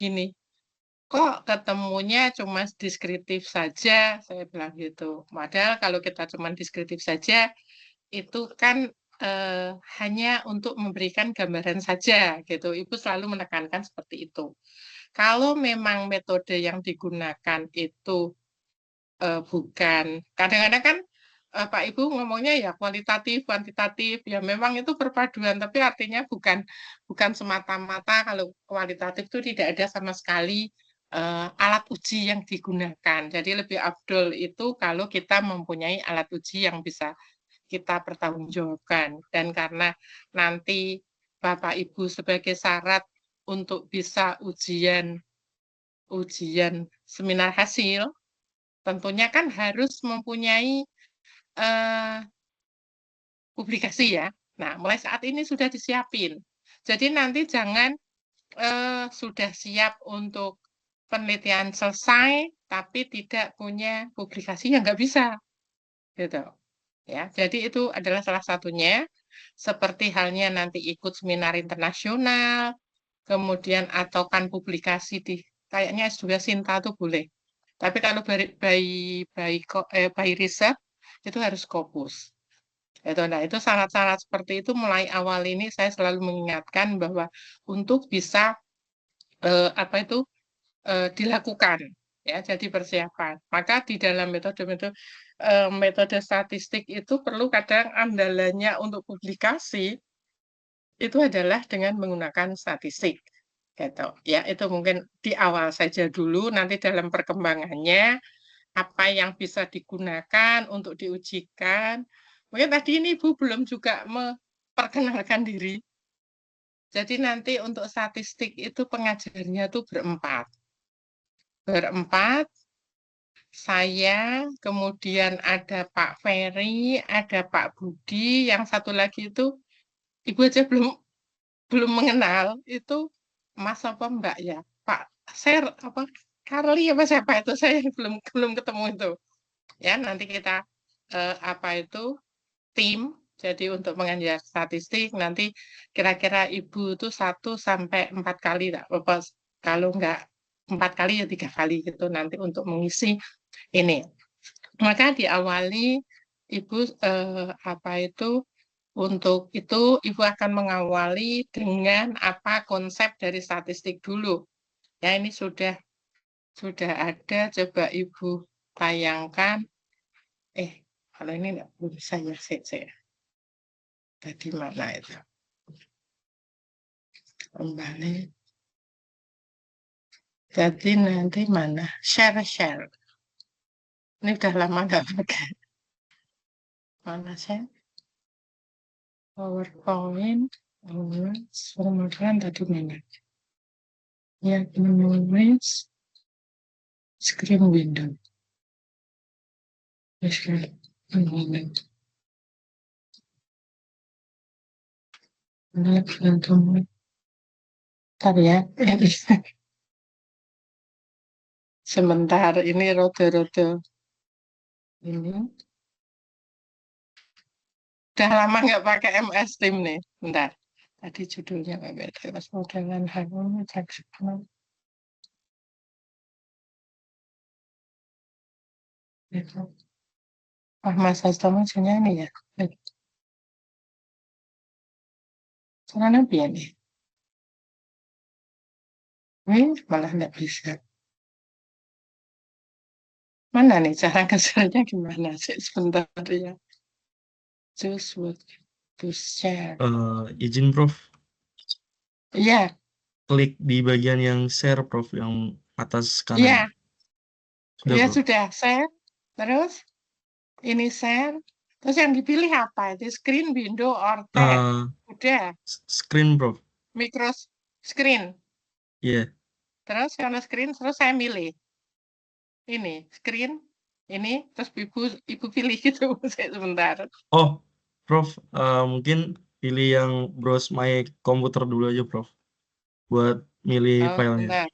gini, "Kok ketemunya cuma deskriptif saja?" Saya bilang gitu. Padahal kalau kita cuma deskriptif saja, itu kan, hanya untuk memberikan gambaran saja gitu, Ibu selalu menekankan seperti itu. Kalau memang metode yang digunakan itu, bukan kadang-kadang kan, Pak Ibu ngomongnya ya kualitatif, kuantitatif, ya memang itu perpaduan, tapi artinya bukan semata-mata kalau kualitatif itu tidak ada sama sekali, alat uji yang digunakan. Jadi lebih afdol itu kalau kita mempunyai alat uji yang bisa kita pertanggungjawabkan. Dan karena nanti Bapak Ibu sebagai syarat untuk bisa ujian ujian seminar hasil, tentunya kan harus mempunyai eh, publikasi ya. Nah, mulai saat ini sudah disiapin. Jadi nanti jangan sudah siap untuk penelitian selesai, tapi tidak punya publikasi, ya nggak bisa, gitu. Ya, jadi itu adalah salah satunya. Seperti halnya nanti ikut seminar internasional, kemudian ataukan publikasi di kayaknya S2 Sinta tuh boleh. Tapi kalau by riset itu harus Scopus. Itu, nah, itu syarat-syarat seperti itu mulai awal ini saya selalu mengingatkan bahwa untuk bisa apa itu dilakukan ya jadi persiapan. Maka di dalam metode statistik itu perlu kadang andalannya untuk publikasi itu adalah dengan menggunakan statistik gitu ya. Itu mungkin di awal saja dulu, nanti dalam perkembangannya apa yang bisa digunakan untuk diujikan. Mungkin tadi ini Ibu belum juga memperkenalkan diri. Jadi nanti untuk statistik itu pengajarnya tuh berempat. Berempat, saya, kemudian ada Pak Ferry, ada Pak Budi, yang satu lagi itu Ibu aja belum belum mengenal, itu Mas apa Mbak ya? Pak Ser apa Carly apa siapa itu saya belum belum ketemu itu. Ya, nanti kita apa itu tim. Jadi untuk mengajar statistik nanti kira-kira Ibu itu 1 sampai 4 kali tak apa kalau enggak 4 kali ya 3 kali gitu nanti untuk mengisi ini. Maka diawali Ibu apa itu untuk itu Ibu akan mengawali dengan apa konsep dari statistik dulu. Ya ini sudah ada coba Ibu tayangkan. Kalau ini enggak bisa ya saya. Tadi mana itu? Kembali. Jadi nanti mana? Share. Ini udah lama nggak pakai. Mana sih? PowerPoint. Kemudian tadi mana? Ya, menulis screen window. Screen window. Ini belum. Bentar ya. Sebentar, ini rode-rode. Ini. Udah lama nggak pakai MS Team nih. Bentar. Tadi judulnya PPTS modelan harmoni fleksibel. Itu. Mas Hasto maksudnya ini ya. Caranya biar nih. Malah nggak bisa. Mana nih cara kesernya gimana sih? Sebentar ya. Choose what to share. Izin Prof, Iya, klik di bagian yang share Prof, yang atas kanan. iya, Sudah iya Prof. sudah share. Terus ini share. Terus yang dipilih apa? Itu screen, window, or tab. Eh, Udah, Screen Prof. micro screen. Iya. Terus kalau screen, terus saya milih. Ini, screen, ini, terus ibu pilih gitu. Sebentar. Oh, Prof, mungkin pilih yang browse my komputer dulu aja Prof, buat milih Oh, filenya. bentar.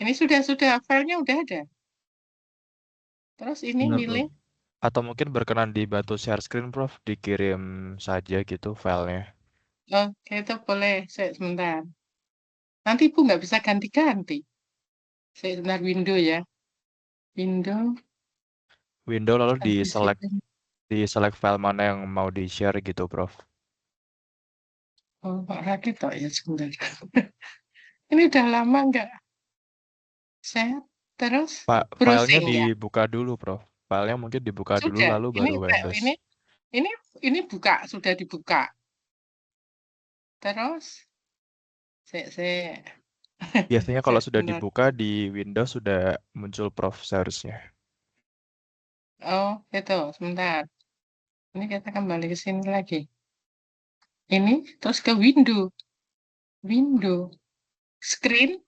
Ini sudah, filenya udah ada. Terus ini Benar Prof. milih. Atau mungkin berkenan dibantu share screen, Prof. Dikirim saja gitu filenya. Oke, itu boleh. Sebentar. Nanti Ibu nggak bisa ganti-ganti. Sebentar window ya. Window. Window lalu di select participant. file mana yang mau di share gitu, Prof. Oh, Pak Radit toh ya sebentar. Ini udah lama nggak share. Terus Filenya browsing ya. dibuka dulu, Prof. Filenya mungkin dibuka dulu Sudah. lalu Ini baru Windows. ini buka, sudah dibuka. Terus saya Biasanya kalau sudah benar. dibuka di Windows sudah muncul Prof seharusnya. Oh, itu sebentar. Ini kita kembali ke sini lagi. Ini terus ke window. Window. Screen.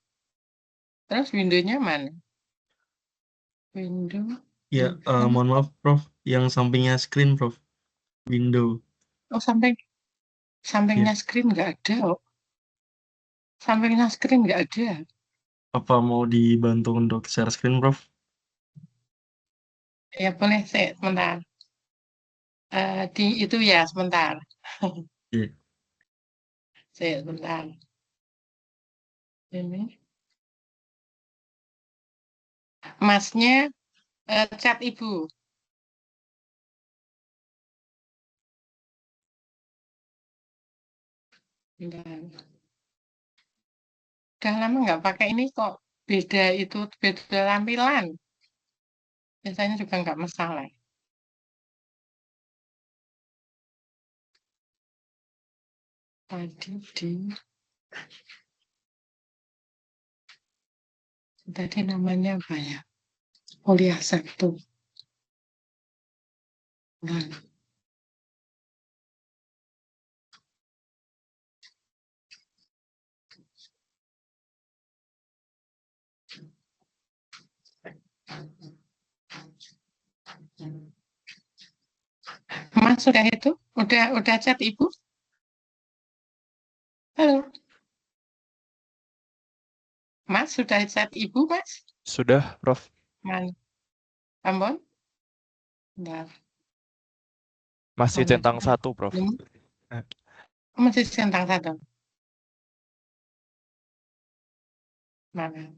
Terus windownya mana? Window. Ya, mohon maaf, Prof. Yang sampingnya screen, Prof. Window. Oh, sampingnya screen nggak ada. Oh. Sampingnya screen nggak ada. Apa mau dibantu untuk share screen, Prof? Ya boleh, saya sebentar. Di itu ya sebentar. Iya. Saya sebentar. Ini. Masnya chat Ibu. Bentar. Udah lama nggak pakai ini kok beda itu, beda tampilan. Biasanya juga nggak masalah. Tadi namanya apa ya? Kuliah Sabtu. Nah, Mas sudah itu? Udah chat Ibu? Halo. Mas sudah chat Ibu, Mas? Sudah, Prof. Mana? Ambon? Bentar. Masih Mana centang dia? 1, Prof. Belum. Masih centang 1. Mana?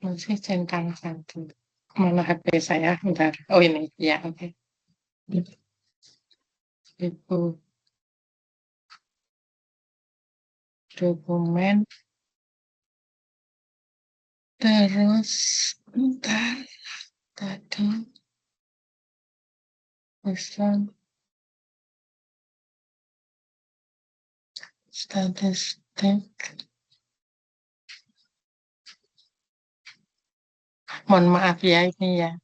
Masih centang 1. Mana HP saya? Bentar. Oh ini. Ya, oke. Ibu. Dokumen. Terus, bentar. Tadi. Pesan. Statistik. Mohon maaf ya ini ya.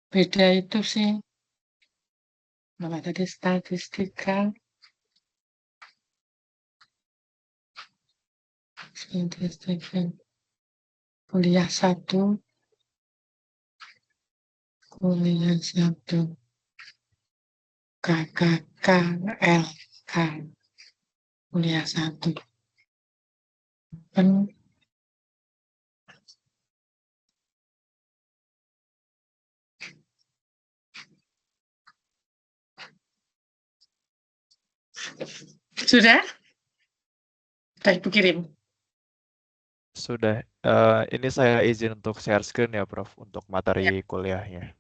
Beda itu sih. Nama tadi statistika. Statistika. Kuliah 1. Kuliah 1. KKKLK. Kuliah 1. Kan sudah? Sudah Ibu kirim. Sudah. Ini saya izin untuk share screen ya, Prof, untuk materi kuliahnya.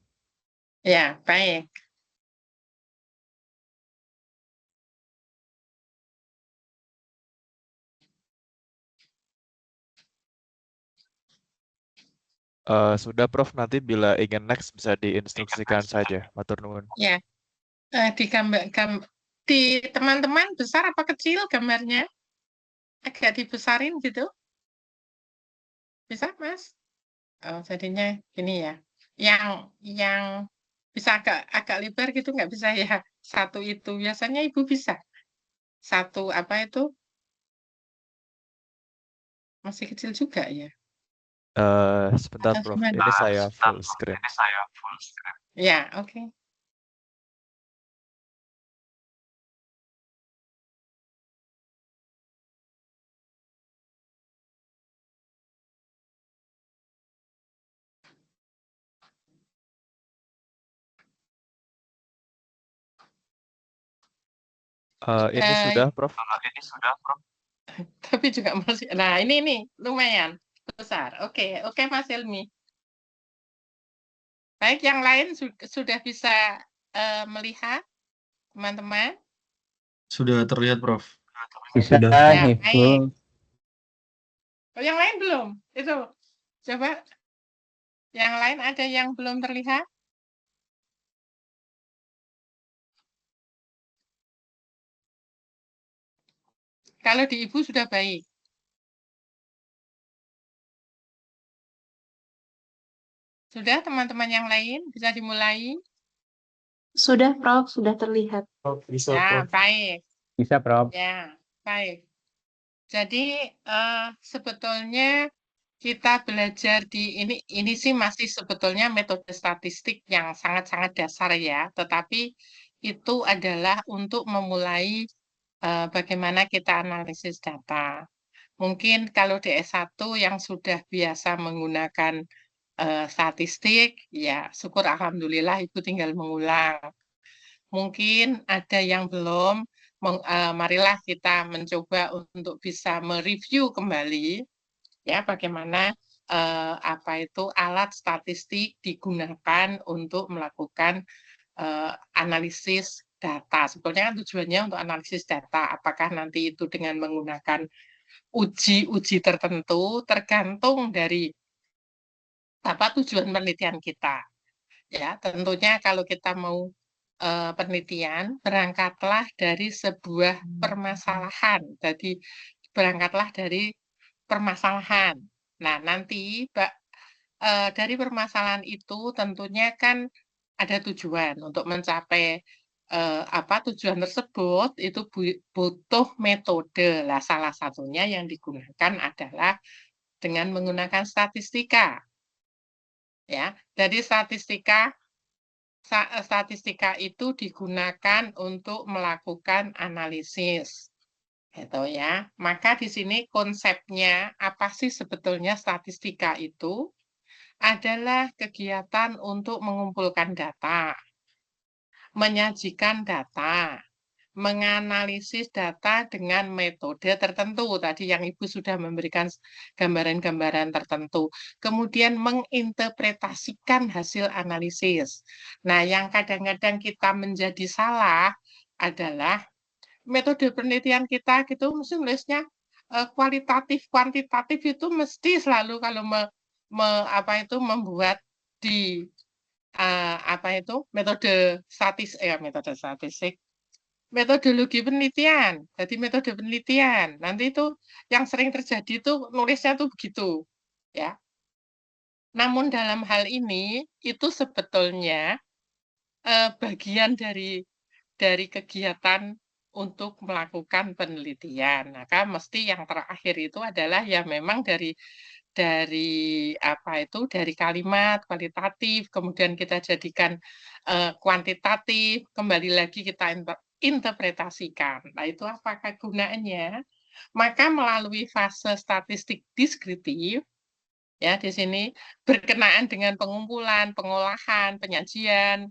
Ya, baik. Sudah, Prof. Nanti bila ingin next bisa diinstruksikan saja. Matur nuwun. Ya, di di teman-teman besar apa kecil gambarnya? Agak dibesarin gitu. Bisa, Mas? Oh, jadinya ini ya. Yang bisa agak lebar gitu nggak bisa ya. Satu itu biasanya Ibu bisa. Satu apa itu? Masih kecil juga ya. Sebentar, Atau Prof. gimana? Ini saya full screen. Ya, oke. Ini Eh, sudah, Prof. Tapi tapi juga masih. Nah, ini lumayan besar. Oke, Mas Ilmi. Baik, yang lain sudah bisa melihat, teman-teman? Sudah terlihat, Prof. Bisa Sudah. Ya, nih, baik. Bu. Oh, yang lain belum? Itu, coba. Yang lain ada yang belum terlihat? Kalau di Ibu sudah baik. Sudah, teman-teman yang lain bisa dimulai? Sudah, Prof, sudah terlihat. Bisa, Ya, Prof. baik. Bisa, Prof. Ya, baik. Jadi sebetulnya kita belajar di ini sih masih sebetulnya metode statistik yang sangat-sangat dasar ya, tetapi itu adalah untuk memulai bagaimana kita analisis data. Mungkin kalau di S1 yang sudah biasa menggunakan statistik, ya syukur alhamdulillah Ibu tinggal mengulang. Mungkin ada yang belum, marilah kita mencoba untuk bisa mereview kembali ya bagaimana alat statistik digunakan untuk melakukan analisis data. Sebetulnya kan tujuannya untuk analisis data. Apakah nanti itu dengan menggunakan uji-uji tertentu tergantung dari apa tujuan penelitian kita. Ya, tentunya kalau kita mau penelitian, berangkatlah dari sebuah permasalahan. Jadi berangkatlah dari permasalahan. Nah, nanti dari permasalahan itu tentunya kan ada tujuan untuk mencapai tujuan tersebut itu butuh metode. Lah, salah satunya yang digunakan adalah dengan menggunakan statistika. Ya, jadi statistika itu digunakan untuk melakukan analisis. Gitu ya. Maka di sini konsepnya apa sih sebetulnya statistika itu? Adalah kegiatan untuk mengumpulkan data, menyajikan data, menganalisis data dengan metode tertentu. Tadi yang Ibu sudah memberikan gambaran-gambaran tertentu. Kemudian menginterpretasikan hasil analisis. Nah, yang kadang-kadang kita menjadi salah adalah metode penelitian kita gitu mesti nulisnya kualitatif, kuantitatif itu mesti selalu kalau membuat di metode statistik metodologi penelitian. Jadi metode penelitian. Nanti itu yang sering terjadi itu nulisnya tuh begitu, ya. Namun dalam hal ini itu sebetulnya bagian dari kegiatan untuk melakukan penelitian. Maka mesti yang terakhir itu adalah ya memang dari dari kalimat kualitatif, kemudian kita jadikan kuantitatif, kembali lagi kita interpretasikan. Nah, itu apakah gunanya? Maka melalui fase statistik deskriptif, ya di sini berkenaan dengan pengumpulan, pengolahan, penyajian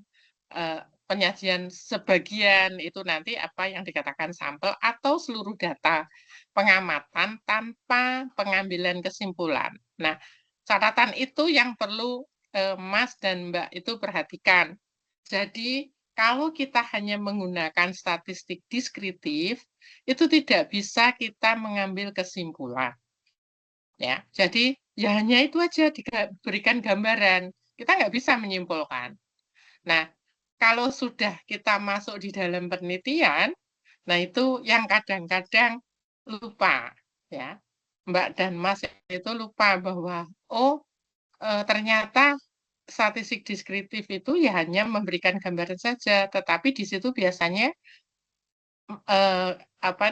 sebagian itu nanti apa yang dikatakan sampel atau seluruh data pengamatan tanpa pengambilan kesimpulan. Nah, catatan itu yang perlu Mas dan Mbak itu perhatikan. Jadi, kalau kita hanya menggunakan statistik deskriptif, itu tidak bisa kita mengambil kesimpulan. Ya, jadi ya hanya itu aja diberikan gambaran. Kita nggak bisa menyimpulkan. Nah, kalau sudah kita masuk di dalam penelitian, nah itu yang kadang-kadang lupa, ya. Mbak dan Mas itu lupa bahwa ternyata statistik deskriptif itu ya hanya memberikan gambaran saja, tetapi di situ biasanya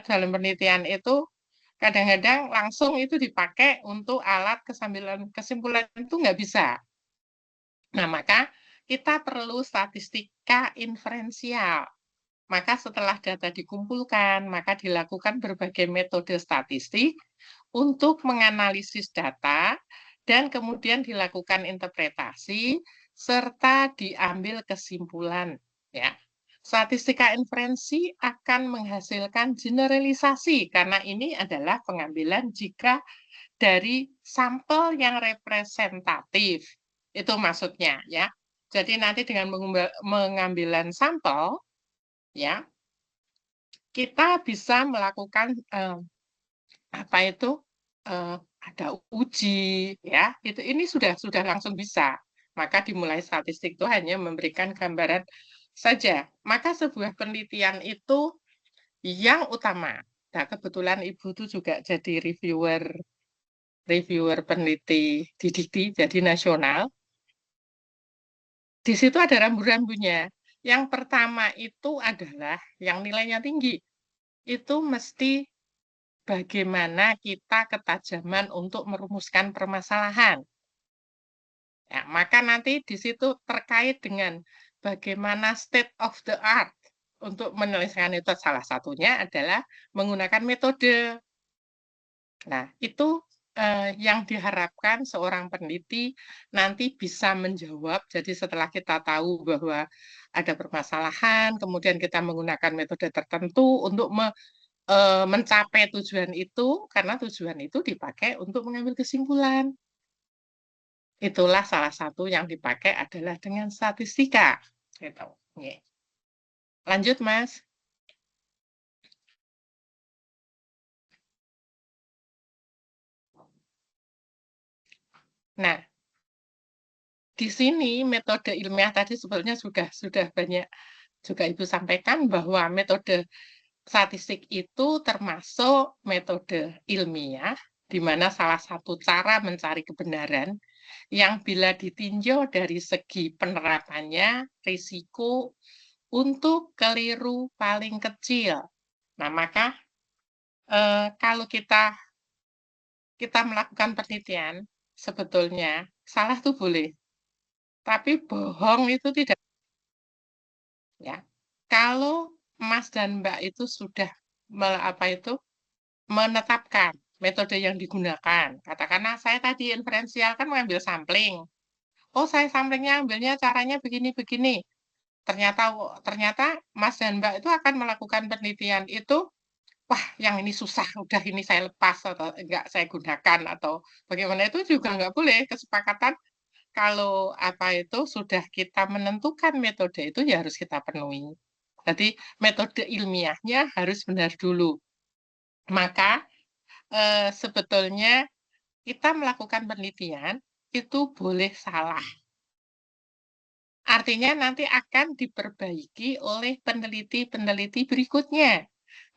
dalam penelitian itu kadang-kadang langsung itu dipakai untuk alat kesimpulan itu nggak bisa. Nah, maka kita perlu statistika inferensial. Maka setelah data dikumpulkan, maka dilakukan berbagai metode statistik untuk menganalisis data dan kemudian dilakukan interpretasi serta diambil kesimpulan. Ya, Statistika inferensi akan menghasilkan generalisasi karena ini adalah pengambilan jika dari sampel yang representatif. Itu maksudnya ya. Jadi nanti dengan mengambilan sampel ya, kita bisa melakukan apa itu ada uji ya. Ini sudah langsung bisa. Maka dimulai statistik itu hanya memberikan gambaran saja. Maka sebuah penelitian itu yang utama. Nah, kebetulan Ibu itu juga jadi reviewer peneliti di Dikti, jadi nasional. Di situ ada rambu-rambunya. Yang pertama itu adalah yang nilainya tinggi. Itu mesti bagaimana kita ketajaman untuk merumuskan permasalahan. Ya, maka nanti di situ terkait dengan bagaimana state of the art untuk menyelesaikan itu, salah satunya adalah menggunakan metode. Nah, itu yang diharapkan seorang peneliti nanti bisa menjawab. Jadi setelah kita tahu bahwa ada permasalahan, kemudian kita menggunakan metode tertentu untuk mencapai tujuan itu, karena tujuan itu dipakai untuk mengambil kesimpulan. Itulah salah satu yang dipakai adalah dengan statistika. Gitu. Lanjut, Mas. Nah, di sini metode ilmiah tadi sebetulnya sudah banyak juga Ibu sampaikan bahwa metode statistik itu termasuk metode ilmiah, di mana salah satu cara mencari kebenaran yang bila ditinjau dari segi penerapannya, risiko untuk keliru paling kecil. Nah, maka kalau kita melakukan penelitian, sebetulnya salah itu boleh, tapi bohong itu tidak. Ya, kalau Mas dan Mbak itu sudah menetapkan metode yang digunakan, katakanlah saya tadi inferensial kan mengambil sampling. Oh, saya samplingnya ambilnya caranya begini-begini. Ternyata Mas dan Mbak itu akan melakukan penelitian itu, wah yang ini susah, udah ini saya lepas atau enggak saya gunakan atau bagaimana, itu juga enggak boleh. Kesepakatan kalau sudah kita menentukan metode itu ya harus kita penuhi. Jadi metode ilmiahnya harus benar dulu. Maka sebetulnya kita melakukan penelitian itu boleh salah. Artinya nanti akan diperbaiki oleh peneliti-peneliti berikutnya.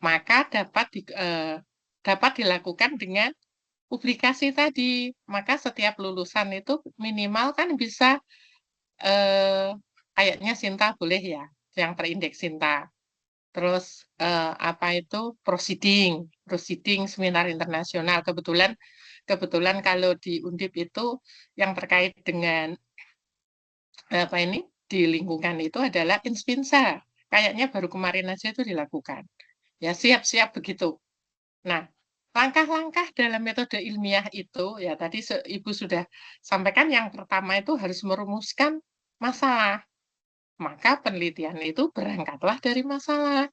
Maka dapat dilakukan dengan publikasi tadi. Maka setiap lulusan itu minimal kan bisa kayaknya Sinta boleh ya, yang terindeks Sinta. Terus proceeding seminar internasional. Kebetulan kalau di Undip itu yang terkait dengan di lingkungan itu adalah Inspinsa. Kayaknya baru kemarin aja itu dilakukan. Ya, siap-siap begitu. Nah, langkah-langkah dalam metode ilmiah itu, ya tadi Ibu sudah sampaikan, yang pertama itu harus merumuskan masalah. Maka penelitian itu berangkatlah dari masalah.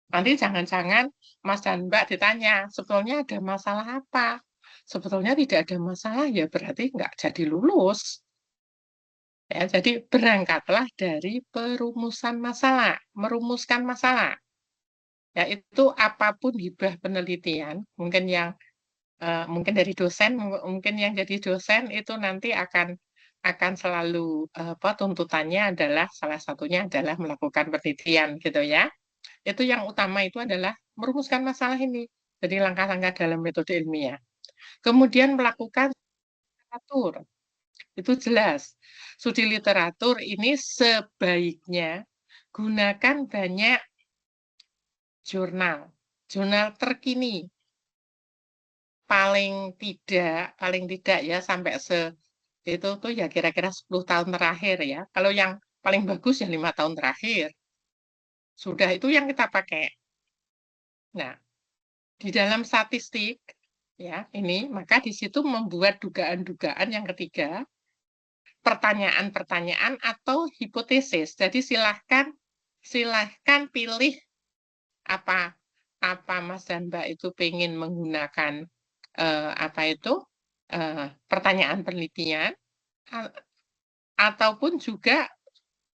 Nanti jangan-jangan Mas dan Mbak ditanya, sebetulnya ada masalah apa? Sebetulnya tidak ada masalah, ya berarti nggak jadi lulus. Ya, jadi berangkatlah dari merumuskan masalah. Yaitu apapun hibah penelitian, mungkin dari dosen, mungkin yang jadi dosen itu nanti akan selalu tuntutannya adalah salah satunya adalah melakukan penelitian gitu ya. Itu yang utama itu adalah merumuskan masalah ini. Jadi langkah-langkah dalam metode ilmiah. Kemudian melakukan literatur. Itu jelas. Studi literatur ini sebaiknya gunakan banyak jurnal terkini. Paling tidak ya sampai itu tuh ya kira-kira 10 tahun terakhir ya. Kalau yang paling bagus ya 5 tahun terakhir. Sudah itu yang kita pakai. Nah, di dalam statistik ya ini, maka di situ membuat dugaan-dugaan yang ketiga, pertanyaan-pertanyaan atau hipotesis. Jadi silahkan silahkan pilih apa Mas dan Mbak itu pengen menggunakan pertanyaan penelitian ataupun juga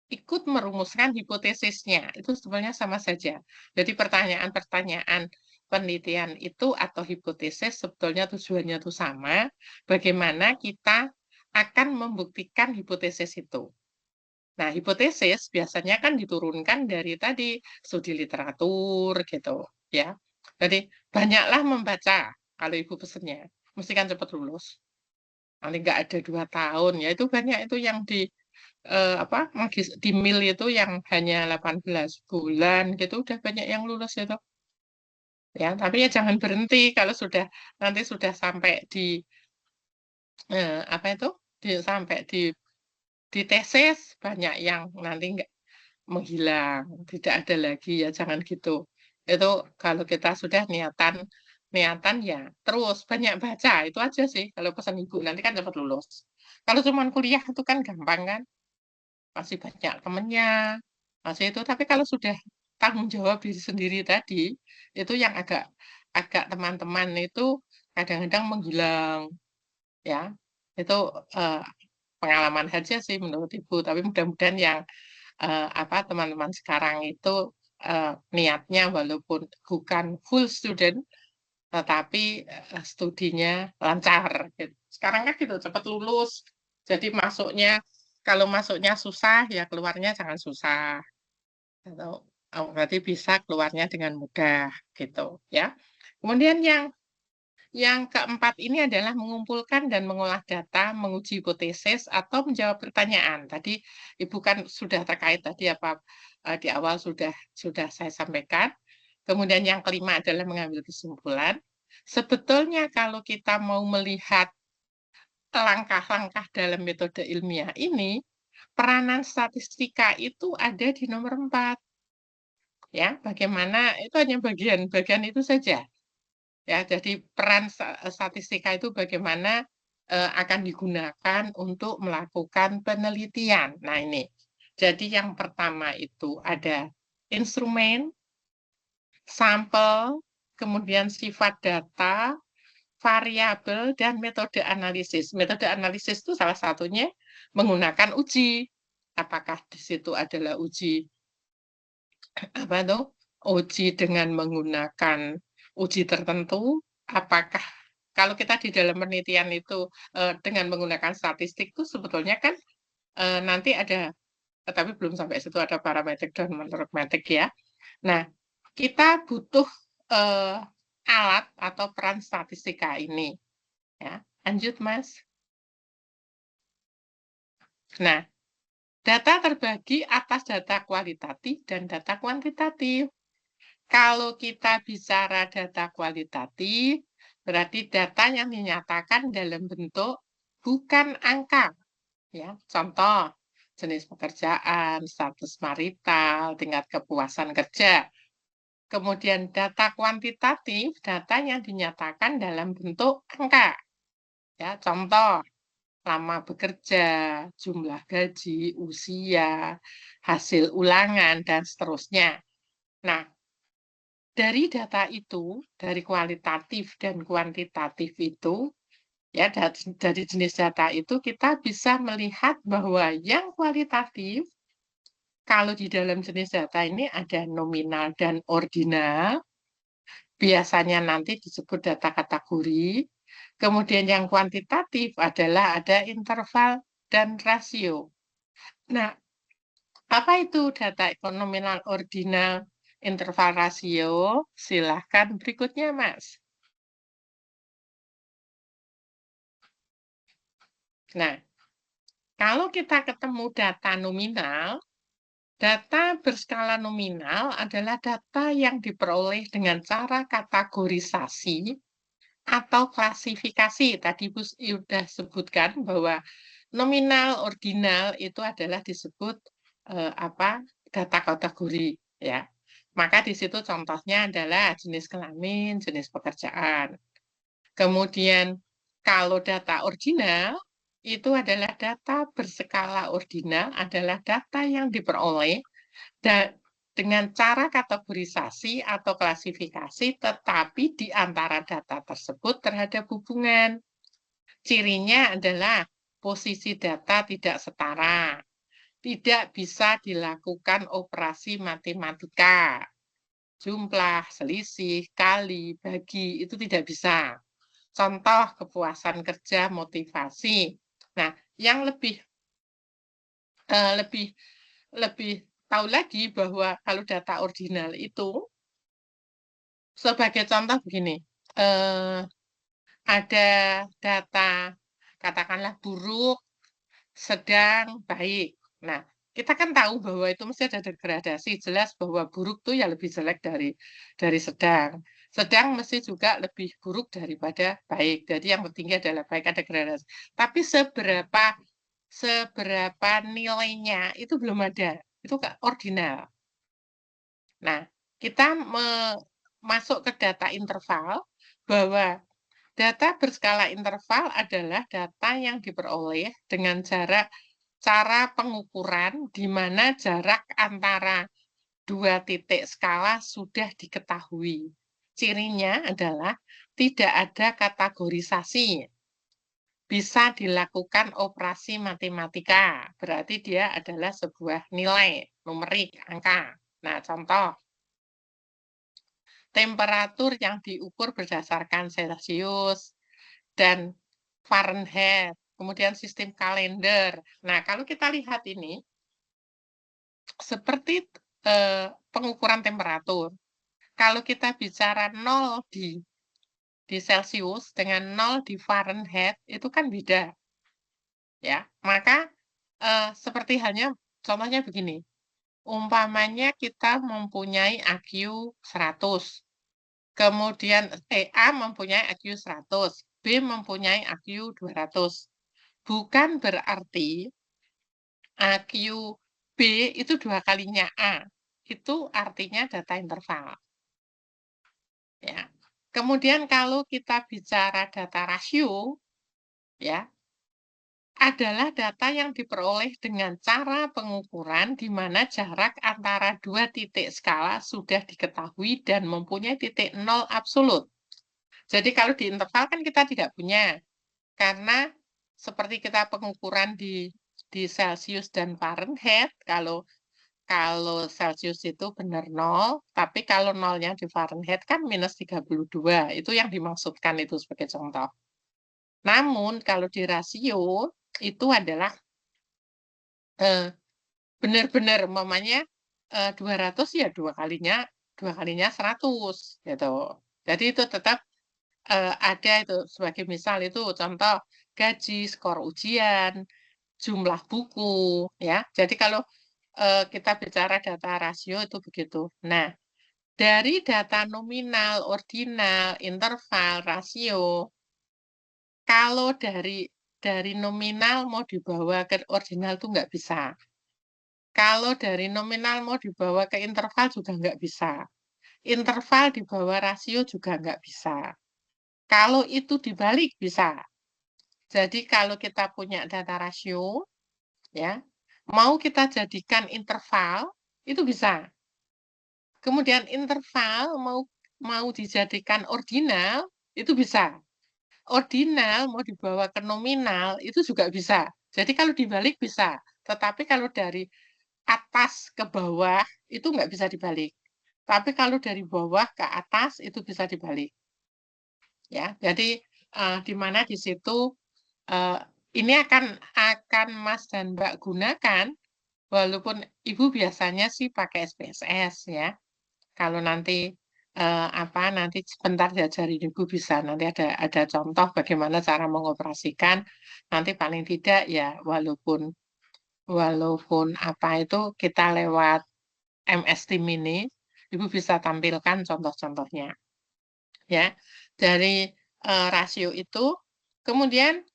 ikut merumuskan hipotesisnya. Itu sebenarnya sama saja. Jadi pertanyaan-pertanyaan penelitian itu atau hipotesis sebetulnya tujuannya itu sama. Bagaimana kita akan membuktikan hipotesis itu. Nah, hipotesis biasanya kan diturunkan dari tadi studi literatur gitu, ya. Jadi banyaklah membaca kalau Ibu pesennya. Mesti kan cepat lulus. Nanti nggak ada 2 tahun, ya itu banyak itu yang di di MIL itu yang hanya 18 bulan gitu udah banyak yang lulus itu. Ya, tapi ya jangan berhenti kalau nanti sudah sampai di sampai di tesis banyak yang nanti nggak menghilang, tidak ada lagi ya jangan gitu. Itu kalau kita sudah niatan ya terus banyak baca itu aja sih kalau pesan Ibu nanti kan cepat lulus. Kalau cuma kuliah itu kan gampang kan, masih banyak temennya, masih itu. Tapi kalau sudah tanggung jawab diri sendiri tadi, itu yang agak teman-teman itu kadang-kadang menghilang, ya. Itu pengalaman saja sih menurut Ibu. Tapi mudah-mudahan yang teman-teman sekarang itu niatnya walaupun bukan full student, tetapi studinya lancar. Gitu. Sekarang kan gitu, cepat lulus. Jadi kalau masuknya susah, ya keluarnya jangan susah. Atau berarti bisa keluarnya dengan mudah, gitu ya. Kemudian yang keempat ini adalah mengumpulkan dan mengolah data, menguji hipotesis atau menjawab pertanyaan. Tadi Ibu kan sudah terkait tadi di awal sudah saya sampaikan. Kemudian yang kelima adalah mengambil kesimpulan. Sebetulnya kalau kita mau melihat langkah-langkah dalam metode ilmiah ini, peranan statistika itu ada di nomor 4. Ya, bagaimana itu hanya bagian itu saja. Ya, jadi peran statistika itu bagaimana akan digunakan untuk melakukan penelitian. Nah, ini. Jadi yang pertama itu ada instrumen, sampel, kemudian sifat data, variabel, dan metode analisis. Metode analisis itu salah satunya menggunakan uji. Apakah di situ adalah uji dengan menggunakan uji tertentu? Apakah kalau kita di dalam penelitian itu dengan menggunakan statistik itu sebetulnya kan nanti ada, tapi belum sampai situ ada parametrik dan monometrik ya. Nah, kita butuh alat atau peran statistika ini. Ya, lanjut Mas. Nah, data terbagi atas data kualitatif dan data kuantitatif. Kalau kita bicara data kualitatif, berarti data yang dinyatakan dalam bentuk bukan angka. Ya, contoh, jenis pekerjaan, status marital, tingkat kepuasan kerja. Kemudian data kuantitatif, data yang dinyatakan dalam bentuk angka. Ya, contoh, lama bekerja, jumlah gaji, usia, hasil ulangan, dan seterusnya. Nah, dari data itu, dari kualitatif dan kuantitatif itu, ya dari jenis data itu kita bisa melihat bahwa yang kualitatif, kalau di dalam jenis data ini ada nominal dan ordinal, biasanya nanti disebut data kategori. Kemudian yang kuantitatif adalah ada interval dan rasio. Nah, apa itu data nominal, ordinal, interval, rasio? Silahkan berikutnya, Mas. Nah, kalau kita ketemu data nominal, data berskala nominal adalah data yang diperoleh dengan cara kategorisasi atau klasifikasi. Tadi Bu sudah sebutkan bahwa nominal, ordinal itu adalah disebut data kategori, ya. Maka di situ contohnya adalah jenis kelamin, jenis pekerjaan. Kemudian kalau data ordinal itu adalah data berskala ordinal, adalah data yang diperoleh dengan cara kategorisasi atau klasifikasi, tetapi di antara data tersebut terhadap hubungan. Cirinya adalah posisi data tidak setara, tidak bisa dilakukan operasi matematika, jumlah, selisih, kali, bagi, itu tidak bisa. Contoh kepuasan kerja, motivasi. Nah, yang lebih tahu lagi bahwa kalau data ordinal itu, sebagai contoh begini, ada data katakanlah buruk, sedang, baik. Nah, kita kan tahu bahwa itu mesti ada degradasi, jelas bahwa buruk tuh ya lebih jelek dari sedang. Sedang mesti juga lebih buruk daripada baik. Jadi yang tertinggi adalah baik, ada degradasi. Tapi seberapa nilainya itu belum ada. Itu ordinal. Nah, kita masuk ke data interval bahwa data berskala interval adalah data yang diperoleh dengan cara pengukuran di mana jarak antara dua titik skala sudah diketahui. Cirinya adalah tidak ada kategorisasi. Bisa dilakukan operasi matematika. Berarti dia adalah sebuah nilai, numerik, angka. Nah, contoh. Temperatur yang diukur berdasarkan Celcius dan Fahrenheit. Kemudian sistem kalender. Nah, kalau kita lihat ini, seperti pengukuran temperatur. Kalau kita bicara 0 di Celcius dengan 0 di Fahrenheit, itu kan beda. Ya, maka seperti halnya, contohnya begini. Umpamanya kita mempunyai IQ 100. Kemudian A mempunyai IQ 100, B mempunyai IQ 200. Bukan berarti IQ B itu 2 kalinya A. Itu artinya data interval. Ya. Kemudian kalau kita bicara data rasio, ya, adalah data yang diperoleh dengan cara pengukuran di mana jarak antara dua titik skala sudah diketahui dan mempunyai titik nol absolut. Jadi kalau di interval kan kita tidak punya, karena seperti kita pengukuran di Celcius dan Fahrenheit, kalau Celcius itu benar 0, tapi kalau nolnya di Fahrenheit kan minus 32, itu yang dimaksudkan itu sebagai contoh. Namun kalau di rasio, itu adalah benar-benar umpamanya 200 ya 2 kalinya 100 gitu. Jadi itu tetap ada itu sebagai misal itu contoh gaji, skor ujian, jumlah buku ya. Jadi kalau kita bicara data rasio itu begitu. Nah, dari data nominal, ordinal, interval, rasio, kalau dari nominal mau dibawa ke ordinal itu nggak bisa. Kalau dari nominal mau dibawa ke interval juga nggak bisa. Interval dibawa rasio juga nggak bisa. Kalau itu dibalik bisa. Jadi kalau kita punya data rasio, ya, mau kita jadikan interval, itu bisa. Kemudian interval mau dijadikan ordinal, itu bisa. Ordinal mau dibawa ke nominal, itu juga bisa. Jadi kalau dibalik bisa. Tetapi kalau dari atas ke bawah, itu nggak bisa dibalik. Tapi kalau dari bawah ke atas, itu bisa dibalik. Ya, jadi di mana di situ ini akan Mas dan Mbak gunakan, walaupun Ibu biasanya sih pakai SPSS ya. Kalau nanti nanti sebentar diajarin Ibu bisa, nanti ada contoh bagaimana cara mengoperasikan, nanti paling tidak ya walaupun itu kita lewat MS Team ini, Ibu bisa tampilkan contoh-contohnya. Ya, dari rasio itu, kemudian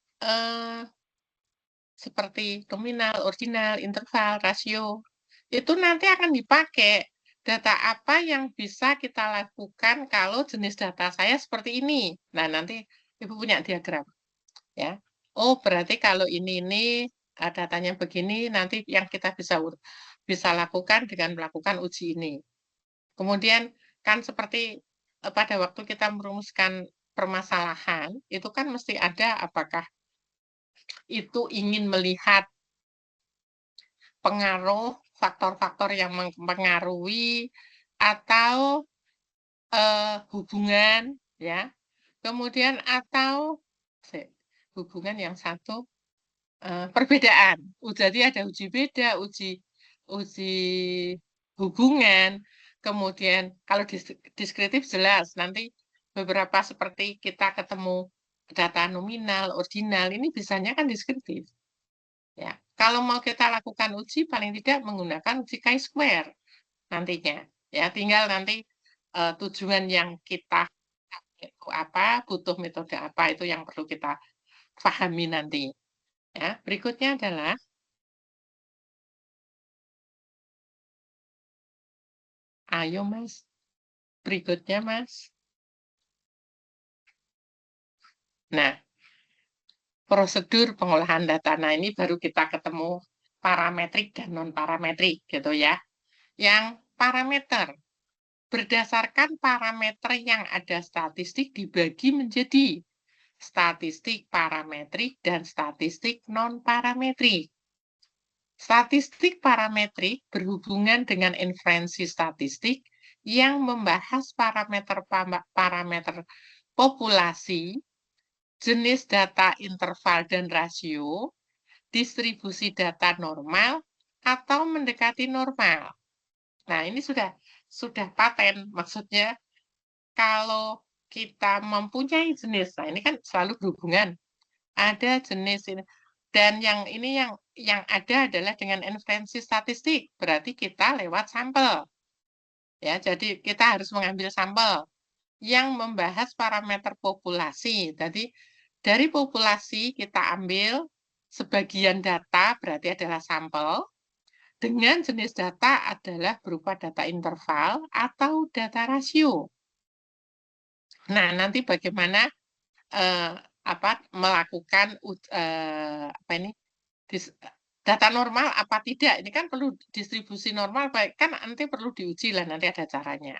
seperti nominal, ordinal, interval, rasio, itu nanti akan dipakai data apa yang bisa kita lakukan kalau jenis data saya seperti ini. Nah, nanti Ibu punya diagram. Ya. Oh, berarti kalau ini datanya begini, nanti yang kita bisa bisa lakukan dengan melakukan uji ini. Kemudian kan seperti pada waktu kita merumuskan permasalahan, itu kan mesti ada apakah itu ingin melihat pengaruh faktor-faktor yang mempengaruhi atau hubungan, ya. Kemudian atau hubungan yang satu perbedaan. Jadi ada uji beda, uji hubungan. Kemudian kalau deskriptif jelas, nanti beberapa seperti kita ketemu data nominal, ordinal, ini bisanya kan deskriptif. Ya, kalau mau kita lakukan uji, paling tidak menggunakan uji chi-square nantinya. Ya, tinggal nanti tujuan yang kita itu apa, butuh metode apa, itu yang perlu kita pahami nanti. Ya, berikutnya adalah ayo Mas. Berikutnya Mas. Nah, prosedur pengolahan data. Nah, ini baru kita ketemu parametrik dan non-parametrik gitu ya. Yang parameter, berdasarkan parameter yang ada statistik dibagi menjadi statistik parametrik dan statistik non-parametrik. Statistik parametrik berhubungan dengan inferensi statistik yang membahas parameter populasi, jenis data interval dan rasio, distribusi data normal atau mendekati normal. Nah, ini sudah paten, maksudnya kalau kita mempunyai jenis, nah ini kan selalu berhubungan, ada jenis ini, dan yang ini yang ada adalah dengan inferensi statistik, berarti kita lewat sampel. Ya, jadi kita harus mengambil sampel yang membahas parameter populasi. Jadi dari populasi kita ambil sebagian data, berarti adalah sampel, dengan jenis data adalah berupa data interval atau data rasio. Nah, nanti bagaimana melakukan data normal apa tidak? Ini kan perlu distribusi normal, baik kan nanti perlu diuji lah, nanti ada caranya.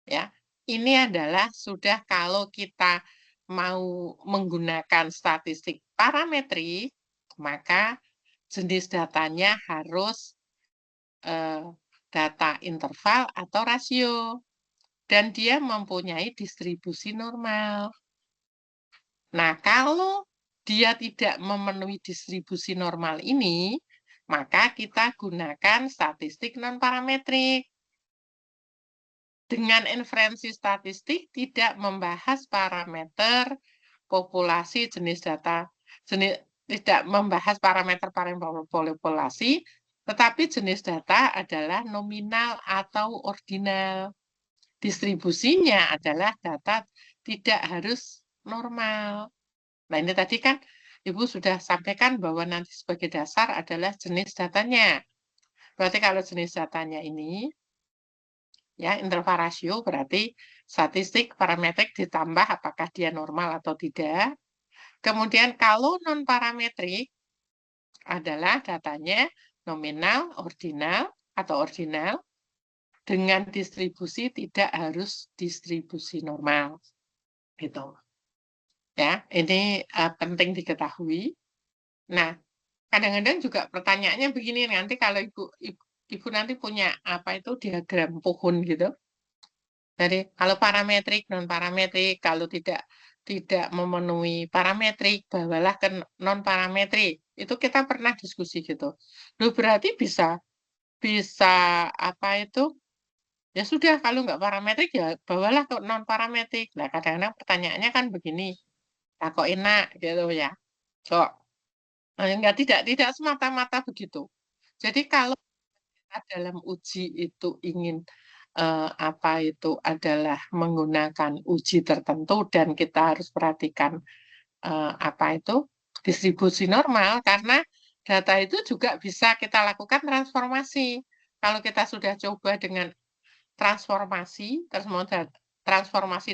Ya, ini adalah sudah kalau kita mau menggunakan statistik parametrik, maka jenis datanya harus data interval atau rasio. Dan dia mempunyai distribusi normal. Nah, kalau dia tidak memenuhi distribusi normal ini, maka kita gunakan statistik non-parametrik. Dengan inferensi statistik tidak membahas parameter populasi jenis data, tidak membahas parameter populasi, tetapi jenis data adalah nominal atau ordinal. Distribusinya adalah data tidak harus normal. Nah, ini tadi kan Ibu sudah sampaikan bahwa nanti sebagai dasar adalah jenis datanya. Berarti kalau jenis datanya ini, ya interval rasio berarti statistik parametrik ditambah apakah dia normal atau tidak. Kemudian kalau non-parametrik adalah datanya nominal, ordinal, atau ordinal, dengan distribusi tidak harus distribusi normal. Gitu. Ya, ini penting diketahui. Nah, kadang-kadang juga pertanyaannya begini, nanti kalau ibu nanti punya diagram pohon gitu. Jadi kalau parametrik, non parametrik, kalau tidak memenuhi parametrik, bawalah ke non parametrik. Itu kita pernah diskusi gitu. Loh, berarti bisa ya sudah, kalau nggak parametrik ya bawalah ke non parametrik. Nah, kadang-kadang pertanyaannya kan begini, nah kok enak gitu ya. Kok enggak, tidak semata-mata begitu. Jadi kalau dalam uji itu ingin adalah menggunakan uji tertentu dan kita harus perhatikan distribusi normal, karena data itu juga bisa kita lakukan transformasi. Kalau kita sudah coba dengan transformasi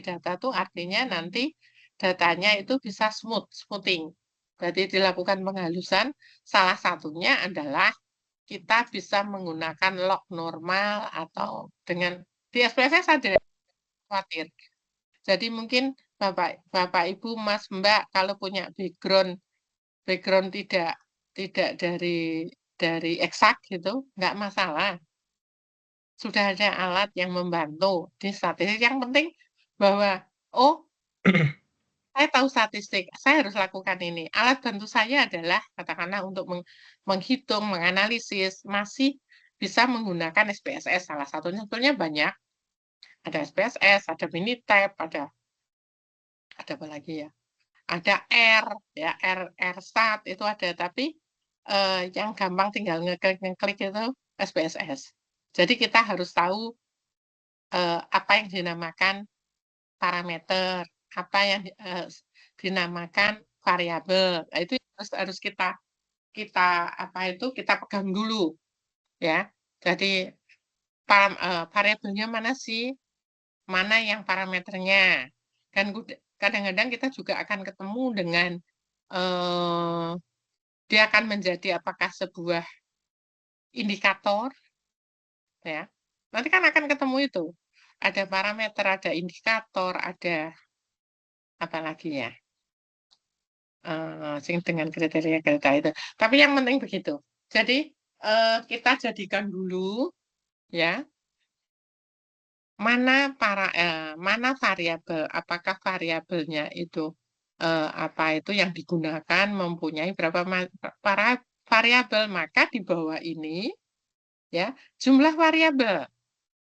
data itu artinya nanti datanya itu bisa smoothing. Berarti dilakukan penghalusan, salah satunya adalah kita bisa menggunakan log normal atau dengan di SPSS ada khawatir. Jadi mungkin Bapak Ibu, Mas, Mbak kalau punya background tidak dari eksak gitu, nggak masalah. Sudah ada alat yang membantu di statistik. Yang penting bahwa oh saya tahu statistik, saya harus lakukan ini. Alat bantu saya adalah katakanlah untuk menghitung, menganalisis, masih bisa menggunakan SPSS salah satunya. Sebetulnya banyak. Ada SPSS, ada Minitab, ada apa lagi ya? Ada ya R-Stat itu ada, tapi yang gampang tinggal ngeklik itu SPSS. Jadi kita harus tahu apa yang dinamakan parameter, apa yang dinamakan variabel. Nah, itu harus kita pegang dulu ya. Jadi variabelnya mana sih? Mana yang parameternya? Kan kadang-kadang kita juga akan ketemu dengan dia akan menjadi apakah sebuah indikator ya. Nanti kan akan ketemu itu. Ada parameter, ada indikator, ada apa lagi ya? Sing dengan kriteria-kriteria itu. Tapi yang penting begitu. Jadi kita jadikan dulu ya mana variabel, apakah variabelnya itu apa itu yang digunakan mempunyai berapa para variabel, maka di bawah ini ya jumlah variabel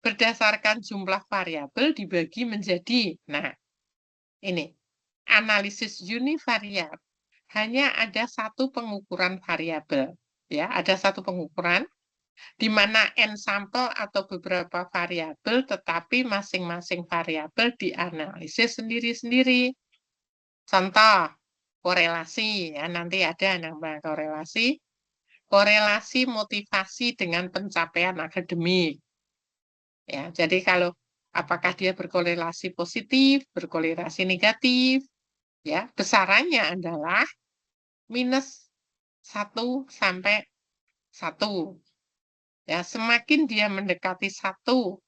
berdasarkan jumlah variabel dibagi menjadi ini analisis univariat. Hanya ada satu pengukuran variabel ya, ada satu pengukuran di mana n sampel atau beberapa variabel, tetapi masing-masing variabel dianalisis sendiri-sendiri. Contoh, korelasi, ya nanti ada nama korelasi motivasi dengan pencapaian akademik. Ya, jadi kalau apakah dia berkorelasi positif, berkorelasi negatif, ya besarannya adalah -1 sampai 1. Ya, semakin dia mendekati 1,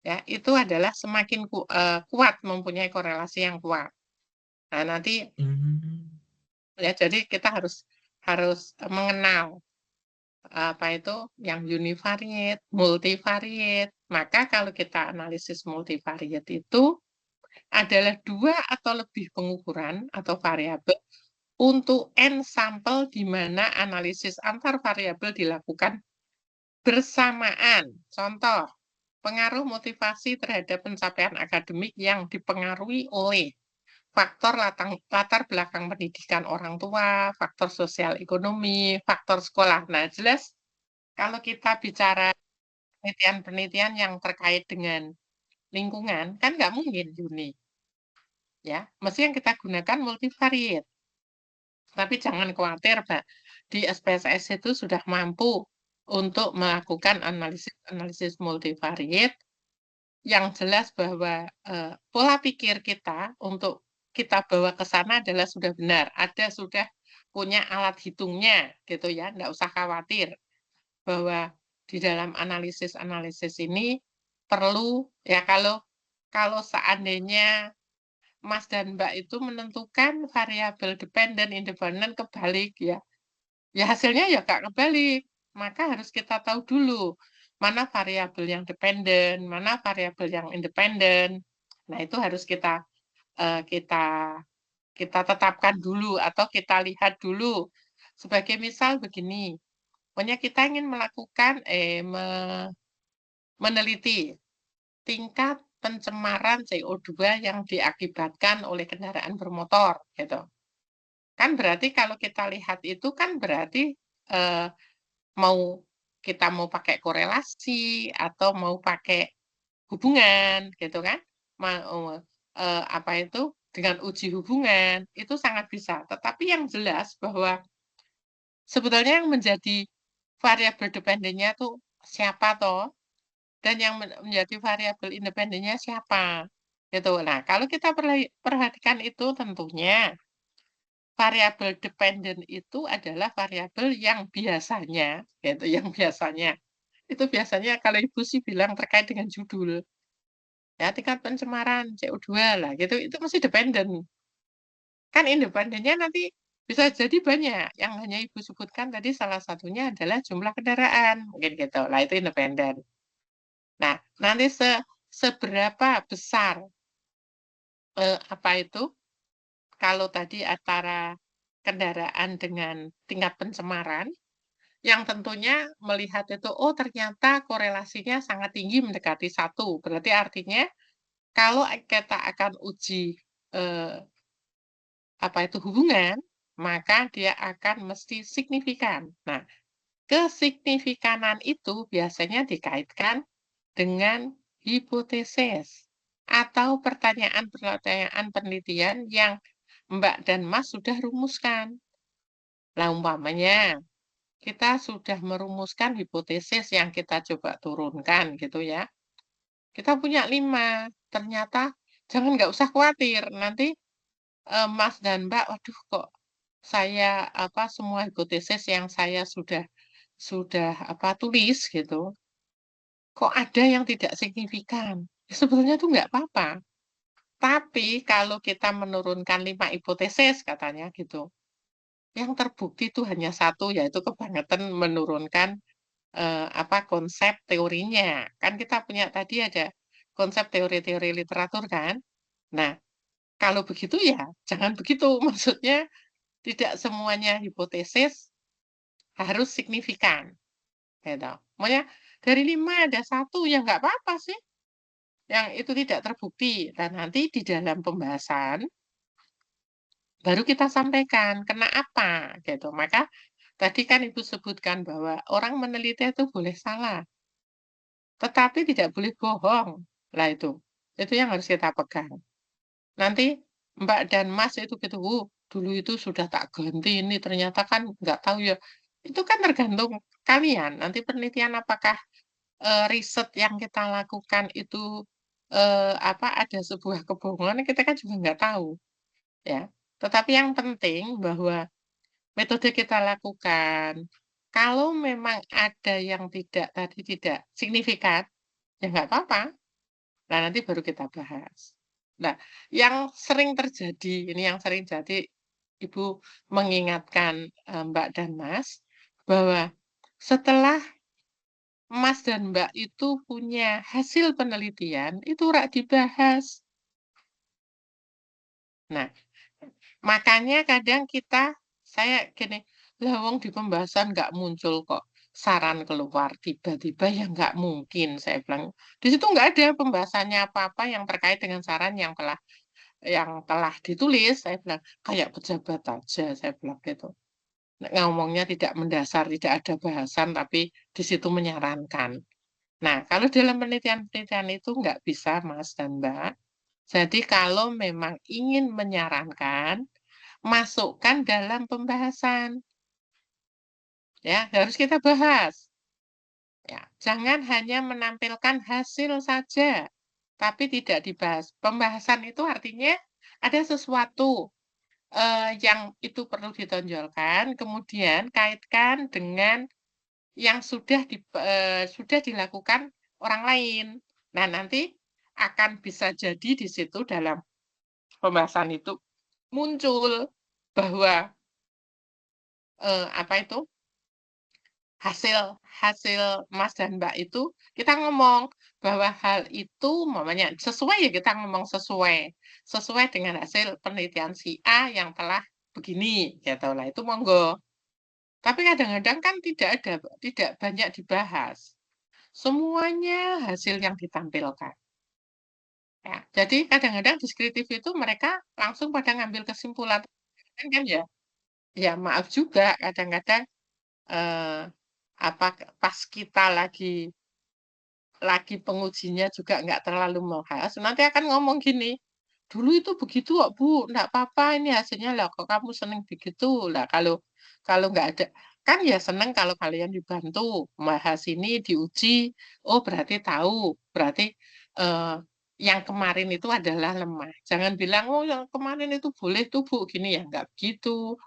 ya, itu adalah semakin kuat, mempunyai korelasi yang kuat. Nah, nanti ya jadi kita harus mengenal apa itu yang univariate, multivariate. Maka kalau kita analisis multivariate itu adalah 2 atau lebih pengukuran atau variabel untuk n sampel di mana analisis antar variabel dilakukan bersamaan. Contoh, pengaruh motivasi terhadap pencapaian akademik yang dipengaruhi oleh faktor latar belakang pendidikan orang tua, faktor sosial ekonomi, faktor sekolah. Nah, jelas kalau kita bicara penelitian-penelitian yang terkait dengan lingkungan, kan nggak mungkin Juni. Ya, mesti yang kita gunakan multivariate. Tapi jangan khawatir, Pak. Di SPSS itu sudah mampu untuk melakukan analisis multivariate yang jelas bahwa pola pikir kita untuk kita bawa ke sana adalah sudah benar. Ada sudah punya alat hitungnya gitu ya, enggak usah khawatir bahwa di dalam analisis ini perlu ya kalau seandainya Mas dan Mbak itu menentukan variabel dependen, independen kebalik ya. Ya hasilnya ya nggak kebalik. Maka harus kita tahu dulu mana variabel yang dependen, mana variabel yang independen. Nah, itu harus kita tetapkan dulu atau kita lihat dulu. Sebagai misal begini, pokoknya kita ingin melakukan meneliti tingkat pencemaran CO2 yang diakibatkan oleh kendaraan bermotor gitu. Kan berarti kalau kita lihat itu kan berarti kita mau pakai korelasi atau mau pakai hubungan gitu kan, mau apa itu dengan uji hubungan itu sangat bisa. Tetapi yang jelas bahwa sebetulnya yang menjadi variabel dependennya tuh siapa toh, dan yang menjadi variabel independennya siapa gitu. Nah, kalau kita perhatikan itu tentunya variabel dependent itu adalah variabel yang biasanya, gitu, yang biasanya. Itu biasanya kalau Ibu sih bilang terkait dengan judul. Ya, tingkat pencemaran CO2 lah, gitu, itu masih dependent. Kan independennya nanti bisa jadi banyak. Yang hanya Ibu sebutkan tadi salah satunya adalah jumlah kendaraan, mungkin gitu. Lah itu independen. Nah, nanti seberapa besar apa itu? Kalau tadi antara kendaraan dengan tingkat pencemaran, yang tentunya melihat itu, oh ternyata korelasinya sangat tinggi mendekati 1. Berarti artinya kalau kita akan uji apa itu hubungan, maka dia akan mesti signifikan. Nah, kesignifikanan itu biasanya dikaitkan dengan hipotesis atau pertanyaan-pertanyaan penelitian yang Mbak dan Mas sudah rumuskan. Nah, umpamanya kita sudah merumuskan hipotesis yang kita coba turunkan gitu ya. Kita punya 5, ternyata jangan nggak usah khawatir, nanti Mas dan Mbak, waduh kok saya apa semua hipotesis yang saya sudah apa tulis gitu, kok ada yang tidak signifikan. Ya, sebetulnya tuh nggak apa-apa. Tapi kalau kita menurunkan 5 hipotesis katanya gitu, yang terbukti itu hanya 1, yaitu kebangetan menurunkan apa konsep teorinya. Kan kita punya tadi ada konsep teori-teori literatur kan. Nah, kalau begitu ya jangan begitu. Maksudnya tidak semuanya hipotesis harus signifikan. Gitu. Makanya dari 5 ada 1 ya nggak apa-apa sih. Yang itu tidak terbukti. Dan nanti di dalam pembahasan baru kita sampaikan kena apa gitu. Maka tadi kan Ibu sebutkan bahwa orang meneliti itu boleh salah, tetapi tidak boleh bohong. Lah itu yang harus kita pegang. Nanti Mbak dan Mas itu gitu, dulu itu sudah tak ganti ini ternyata kan nggak tahu ya. Itu kan tergantung kalian. Nanti penelitian apakah riset yang kita lakukan itu apa ada sebuah kebohongan kita kan juga nggak tahu ya. Tetapi yang penting bahwa metode kita lakukan kalau memang ada yang tidak signifikan ya nggak apa-apa. Nah, nanti baru kita bahas. Nah, yang sering terjadi, ini yang sering jadi Ibu mengingatkan Mbak dan Mas bahwa setelah Mas dan Mbak itu punya hasil penelitian, itu rak dibahas. Nah, makanya kadang saya gini, lawang di pembahasan nggak muncul kok saran keluar tiba-tiba ya nggak mungkin saya bilang. Di situ nggak ada pembahasannya apa-apa yang terkait dengan saran yang telah ditulis, saya bilang kayak pejabat aja, saya bilang gitu. Ngomongnya tidak mendasar, tidak ada bahasan, tapi di situ menyarankan. Nah, kalau dalam penelitian-penelitian itu nggak bisa, Mas dan Mbak. Jadi kalau memang ingin menyarankan, masukkan dalam pembahasan. Ya, harus kita bahas. Ya, jangan hanya menampilkan hasil saja, tapi tidak dibahas. Pembahasan itu artinya ada sesuatu yang itu perlu ditonjolkan, kemudian kaitkan dengan yang sudah dilakukan orang lain. Nah, nanti akan bisa jadi di situ dalam pembahasan itu muncul bahwa apa itu hasil Mas dan Mbak itu kita ngomong bahwa hal itu namanya sesuai ya kita ngomong sesuai dengan hasil penelitian si A yang telah begini gitu lah itu monggo. Tapi kadang-kadang kan tidak banyak dibahas. Semuanya hasil yang ditampilkan. Ya, jadi kadang-kadang deskriptif itu mereka langsung pada ngambil kesimpulan kan ya. Ya maaf juga kadang-kadang eh, apa pas kita lagi pengujinya juga nggak terlalu membahas, nanti akan ngomong gini, dulu itu begitu kok Bu, nggak apa-apa ini hasilnya lah kok kamu seneng begitu lah kalau kalau nggak ada kan ya seneng kalau kalian dibantu bahas ini diuji, oh berarti tahu, berarti eh, yang kemarin itu adalah lemah. Jangan bilang, oh yang kemarin itu boleh tuh Bu, gini ya, nggak begitu.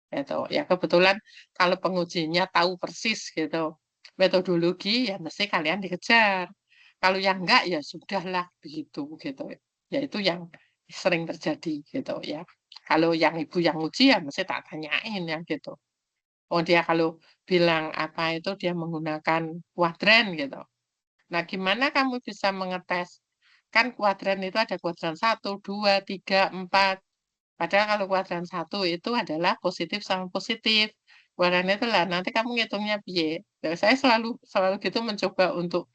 Gitu. Ya kebetulan kalau pengujinya tahu persis gitu metodologi ya mesti kalian dikejar. Kalau yang enggak ya sudahlah begitu gitu. Ya itu yang sering terjadi gitu ya. Kalau yang ibu yang uji ya mesti tak tanyain ya gitu. Oh dia kalau bilang apa itu dia menggunakan kuadran gitu. Nah gimana kamu bisa mengetes? Kan kuadran itu ada kuadran 1, 2, 3, 4. Padahal kalau kuadran 1 itu adalah positif sama positif. Kuadran itu lah nanti kamu ngitungnya piye. Nah, saya selalu gitu mencoba untuk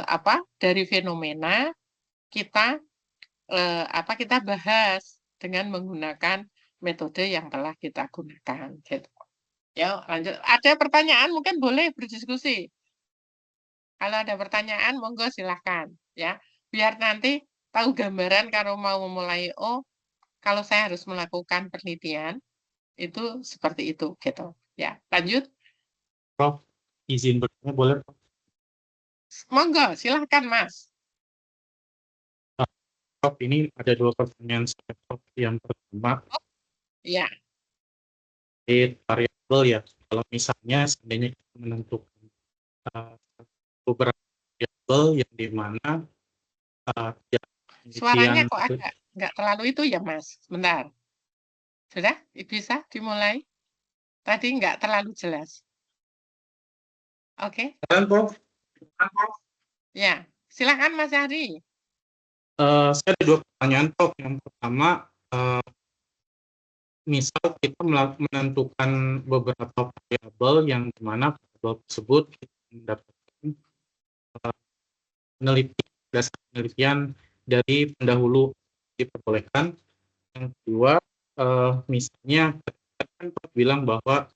apa dari fenomena kita kita bahas dengan menggunakan metode yang telah kita gunakan gitu. Ya, lanjut. Ada pertanyaan mungkin boleh berdiskusi. Kalau ada pertanyaan monggo silahkan ya. Biar nanti tahu gambaran kalau mau memulai kalau saya harus melakukan penelitian itu seperti itu gitu. Ya, lanjut. Prof, izin bertanya boleh, Prof? Monggo, silahkan Mas. Prof, ini ada 2 pertanyaan saya, Prof. Yang pertama, Ya, variabel ya. Kalau misalnya seandainya kita menentukan beberapa variabel yang di mana suaranya penelitian kok agak nggak terlalu itu ya Mas. Sebentar. Sudah? Bisa dimulai? Tadi nggak terlalu jelas. Oke? Kan, Prof? Ya, silakan Mas Ari. Saya ada 2 pertanyaan, Prof. Yang pertama, misal kita menentukan beberapa variabel yang di mana variabel tersebut kita mendapatkan dasar penelitian dari pendahulu diperbolehkan. Yang kedua, misalnya kan Prof bilang bahwa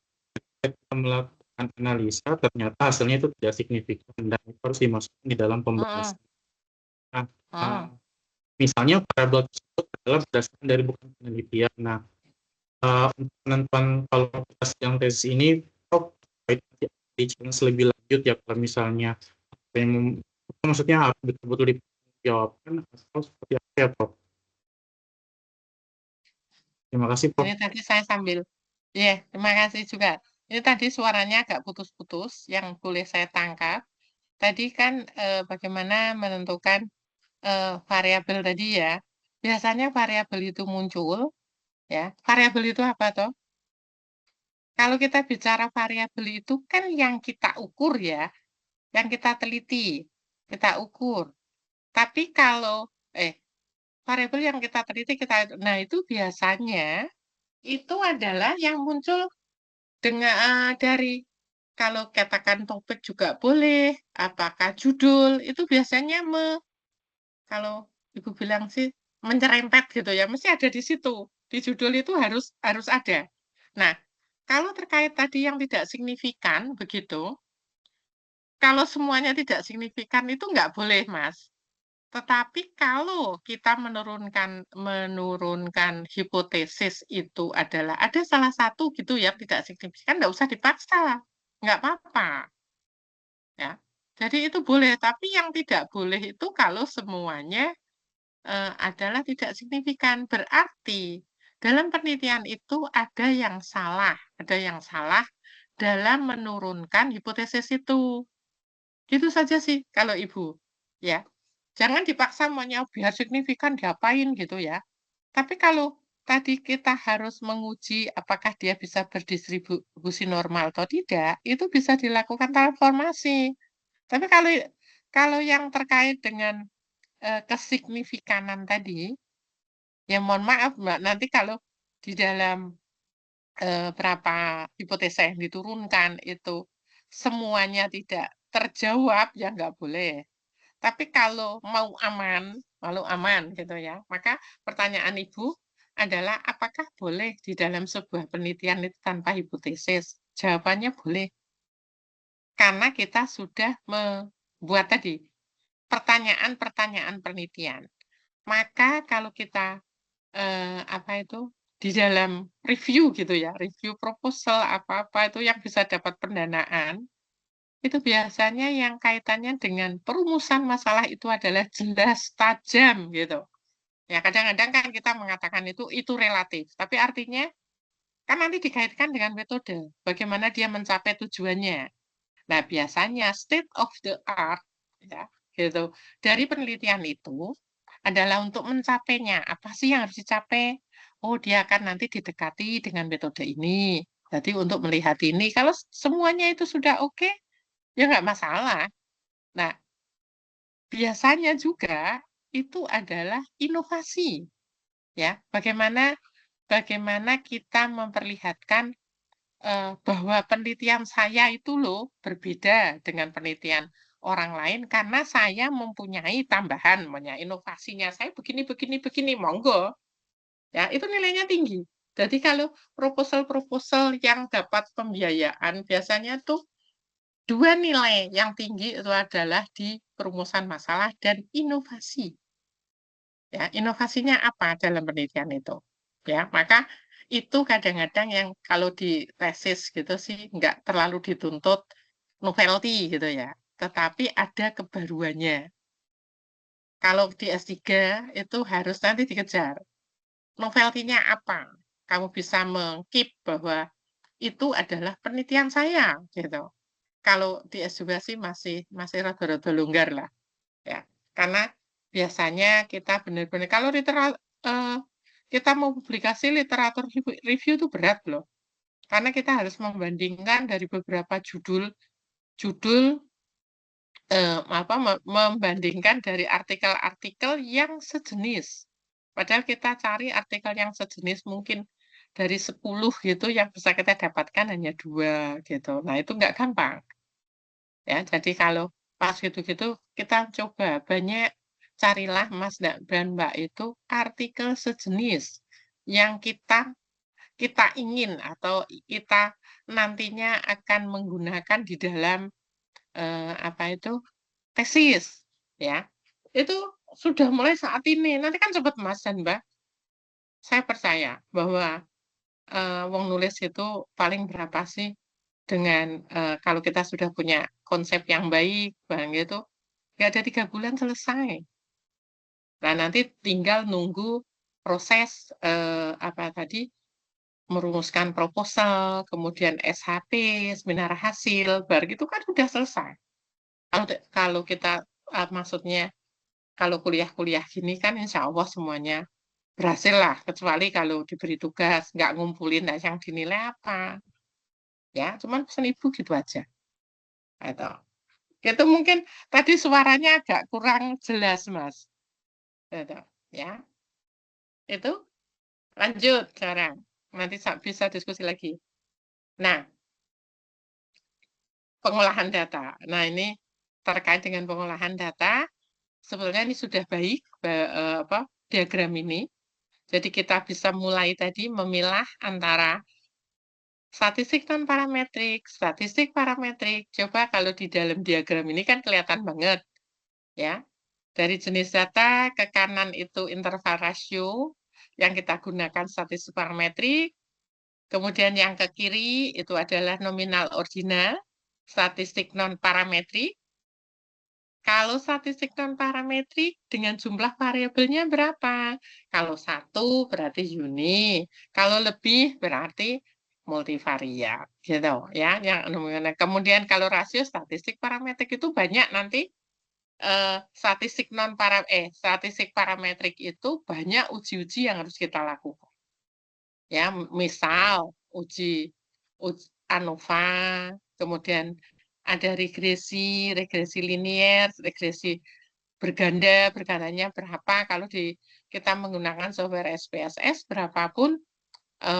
kita melakukan analisa ternyata hasilnya itu tidak signifikan dan itu harus dimasukkan di dalam pembahasan. Nah, misalnya variabel tersebut adalah berdasarkan dari bukan penelitian. Nah, untuk penentuan kalau kita sedang tesis ini, Prof, di challenge lebih lanjut ya kalau misalnya maksudnya betul-betul dijawabkan atau seperti apa ya, Prof? Terima kasih, Prof. Ini tadi saya sambil. Ya, terima kasih juga. Ini tadi suaranya agak putus-putus yang boleh saya tangkap. Tadi kan bagaimana menentukan variabel tadi ya. Biasanya variabel itu muncul ya. Variabel itu apa toh? Kalau kita bicara variabel itu kan yang kita ukur ya, yang kita teliti, kita ukur. Tapi kalau variabel yang kita teliti nah itu biasanya itu adalah yang muncul dengan dari kalau katakan topik juga boleh, apakah judul itu biasanya kalau Ibu bilang sih menyerempet gitu ya, mesti ada di situ. Di judul itu harus ada. Nah, kalau terkait tadi yang tidak signifikan begitu, kalau semuanya tidak signifikan itu nggak boleh, Mas. Tetapi kalau kita menurunkan hipotesis itu adalah ada salah satu gitu yang tidak signifikan, nggak usah dipaksa, nggak apa-apa. Ya, jadi itu boleh. Tapi yang tidak boleh itu kalau semuanya adalah tidak signifikan. Berarti dalam penelitian itu ada yang salah dalam menurunkan hipotesis itu. Gitu saja sih kalau Ibu. Ya. Jangan dipaksa maunya biar signifikan diapain gitu ya. Tapi kalau tadi kita harus menguji apakah dia bisa berdistribusi normal atau tidak, itu bisa dilakukan transformasi. Tapi kalau yang terkait dengan kesignifikanan tadi, ya mohon maaf Mbak, nanti kalau di dalam berapa hipotesa yang diturunkan itu semuanya tidak terjawab, ya nggak boleh. Tapi kalau mau aman gitu ya, maka pertanyaan Ibu adalah apakah boleh di dalam sebuah penelitian itu tanpa hipotesis? Jawabannya boleh. Karena kita sudah membuat tadi pertanyaan-pertanyaan penelitian. Maka kalau kita di dalam review gitu ya, review proposal apa-apa itu yang bisa dapat pendanaan, itu biasanya yang kaitannya dengan perumusan masalah itu adalah jelas, tajam gitu. Ya kadang-kadang kan kita mengatakan itu relatif, tapi artinya kan nanti dikaitkan dengan metode, bagaimana dia mencapai tujuannya. Nah, biasanya state of the art ya, gitu. Dari penelitian itu adalah untuk mencapainya. Apa sih yang harus dicapai? Oh, dia akan nanti didekati dengan metode ini. Jadi untuk melihat ini, kalau semuanya itu sudah oke, ya nggak masalah. Nah, biasanya juga itu adalah inovasi. Ya, bagaimana kita memperlihatkan bahwa penelitian saya itu loh berbeda dengan penelitian orang lain karena saya mempunyai tambahan, inovasinya saya begini, monggo. Ya, itu nilainya tinggi. Jadi kalau proposal-proposal yang dapat pembiayaan biasanya tuh 2 nilai yang tinggi itu adalah di perumusan masalah dan inovasi. Ya, inovasinya apa dalam penelitian itu? Ya, maka itu kadang-kadang yang kalau di tesis gitu sih nggak terlalu dituntut novelty gitu ya, tetapi ada kebaruannya. Kalau di S3 itu harus nanti dikejar. Novelty-nya apa? Kamu bisa meng-keep bahwa itu adalah penelitian saya gitu. Kalau di S2 sih masih rada-rada longgar lah ya. Karena biasanya kita benar-benar kalau kita mau publikasi literatur review itu berat loh. Karena kita harus membandingkan dari beberapa judul membandingkan dari artikel-artikel yang sejenis. Padahal kita cari artikel yang sejenis mungkin dari 10 gitu yang bisa kita dapatkan hanya 2 gitu. Nah, itu nggak gampang. Ya, jadi kalau pas gitu-gitu kita coba banyak carilah Mas dan Mbak itu artikel sejenis yang kita ingin atau kita nantinya akan menggunakan di dalam apa itu tesis ya. Itu sudah mulai saat ini. Nanti kan cepat Mas dan Mbak. Saya percaya bahwa wong nulis itu paling berapa sih dengan kalau kita sudah punya konsep yang baik, bang gitu, nggak ada 3 bulan selesai. Nah nanti tinggal nunggu proses apa tadi merumuskan proposal, kemudian SHP, seminar hasil, baru gitu kan sudah selesai. Kalau kita maksudnya kalau kuliah-kuliah gini kan insya Allah semuanya berhasil lah, kecuali kalau diberi tugas nggak ngumpulin nah yang dinilai apa. Ya, cuman pesan ibu gitu aja. Itu. Itu mungkin tadi suaranya agak kurang jelas, Mas. Itu, ya. Itu lanjut sekarang. Nanti bisa diskusi lagi. Nah, pengolahan data. Nah, ini terkait dengan pengolahan data. Sebetulnya ini sudah baik diagram ini. Jadi kita bisa mulai tadi memilah antara statistik non-parametrik, statistik parametrik. Coba kalau di dalam diagram ini kan kelihatan banget. Ya, dari jenis data ke kanan itu interval rasio yang kita gunakan statistik parametrik. Kemudian yang ke kiri itu adalah nominal ordinal, statistik non-parametrik. Kalau statistik non-parametrik dengan jumlah variabelnya berapa? Kalau 1 berarti uni, kalau lebih berarti multivariat, gitu ya. Yang kemudian kalau rasio statistik parametrik itu banyak nanti statistik parametrik itu banyak uji-uji yang harus kita lakukan. Ya, misal uji ANOVA, kemudian ada regresi linier, regresi bergandanya berapa kalau kita menggunakan software SPSS berapapun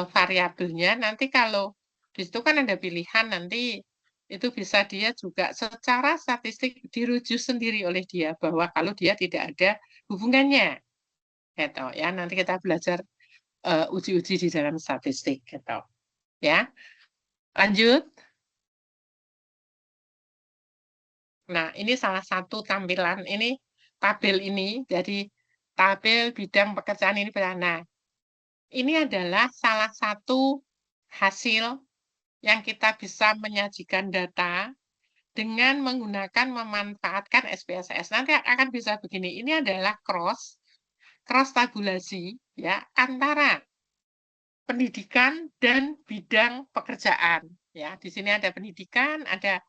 variabelnya nanti kalau di situ kan ada pilihan nanti itu bisa dia juga secara statistik dirujuk sendiri oleh dia bahwa kalau dia tidak ada hubungannya gitu ya nanti kita belajar uji-uji di dalam statistik gitu ya lanjut. Nah, ini salah satu tampilan ini tabel ini jadi tabel bidang pekerjaan ini. Nah, ini adalah salah satu hasil yang kita bisa menyajikan data dengan menggunakan memanfaatkan SPSS. Nanti akan bisa begini. Ini adalah cross tabulasi ya antara pendidikan dan bidang pekerjaan. Ya, di sini ada pendidikan, ada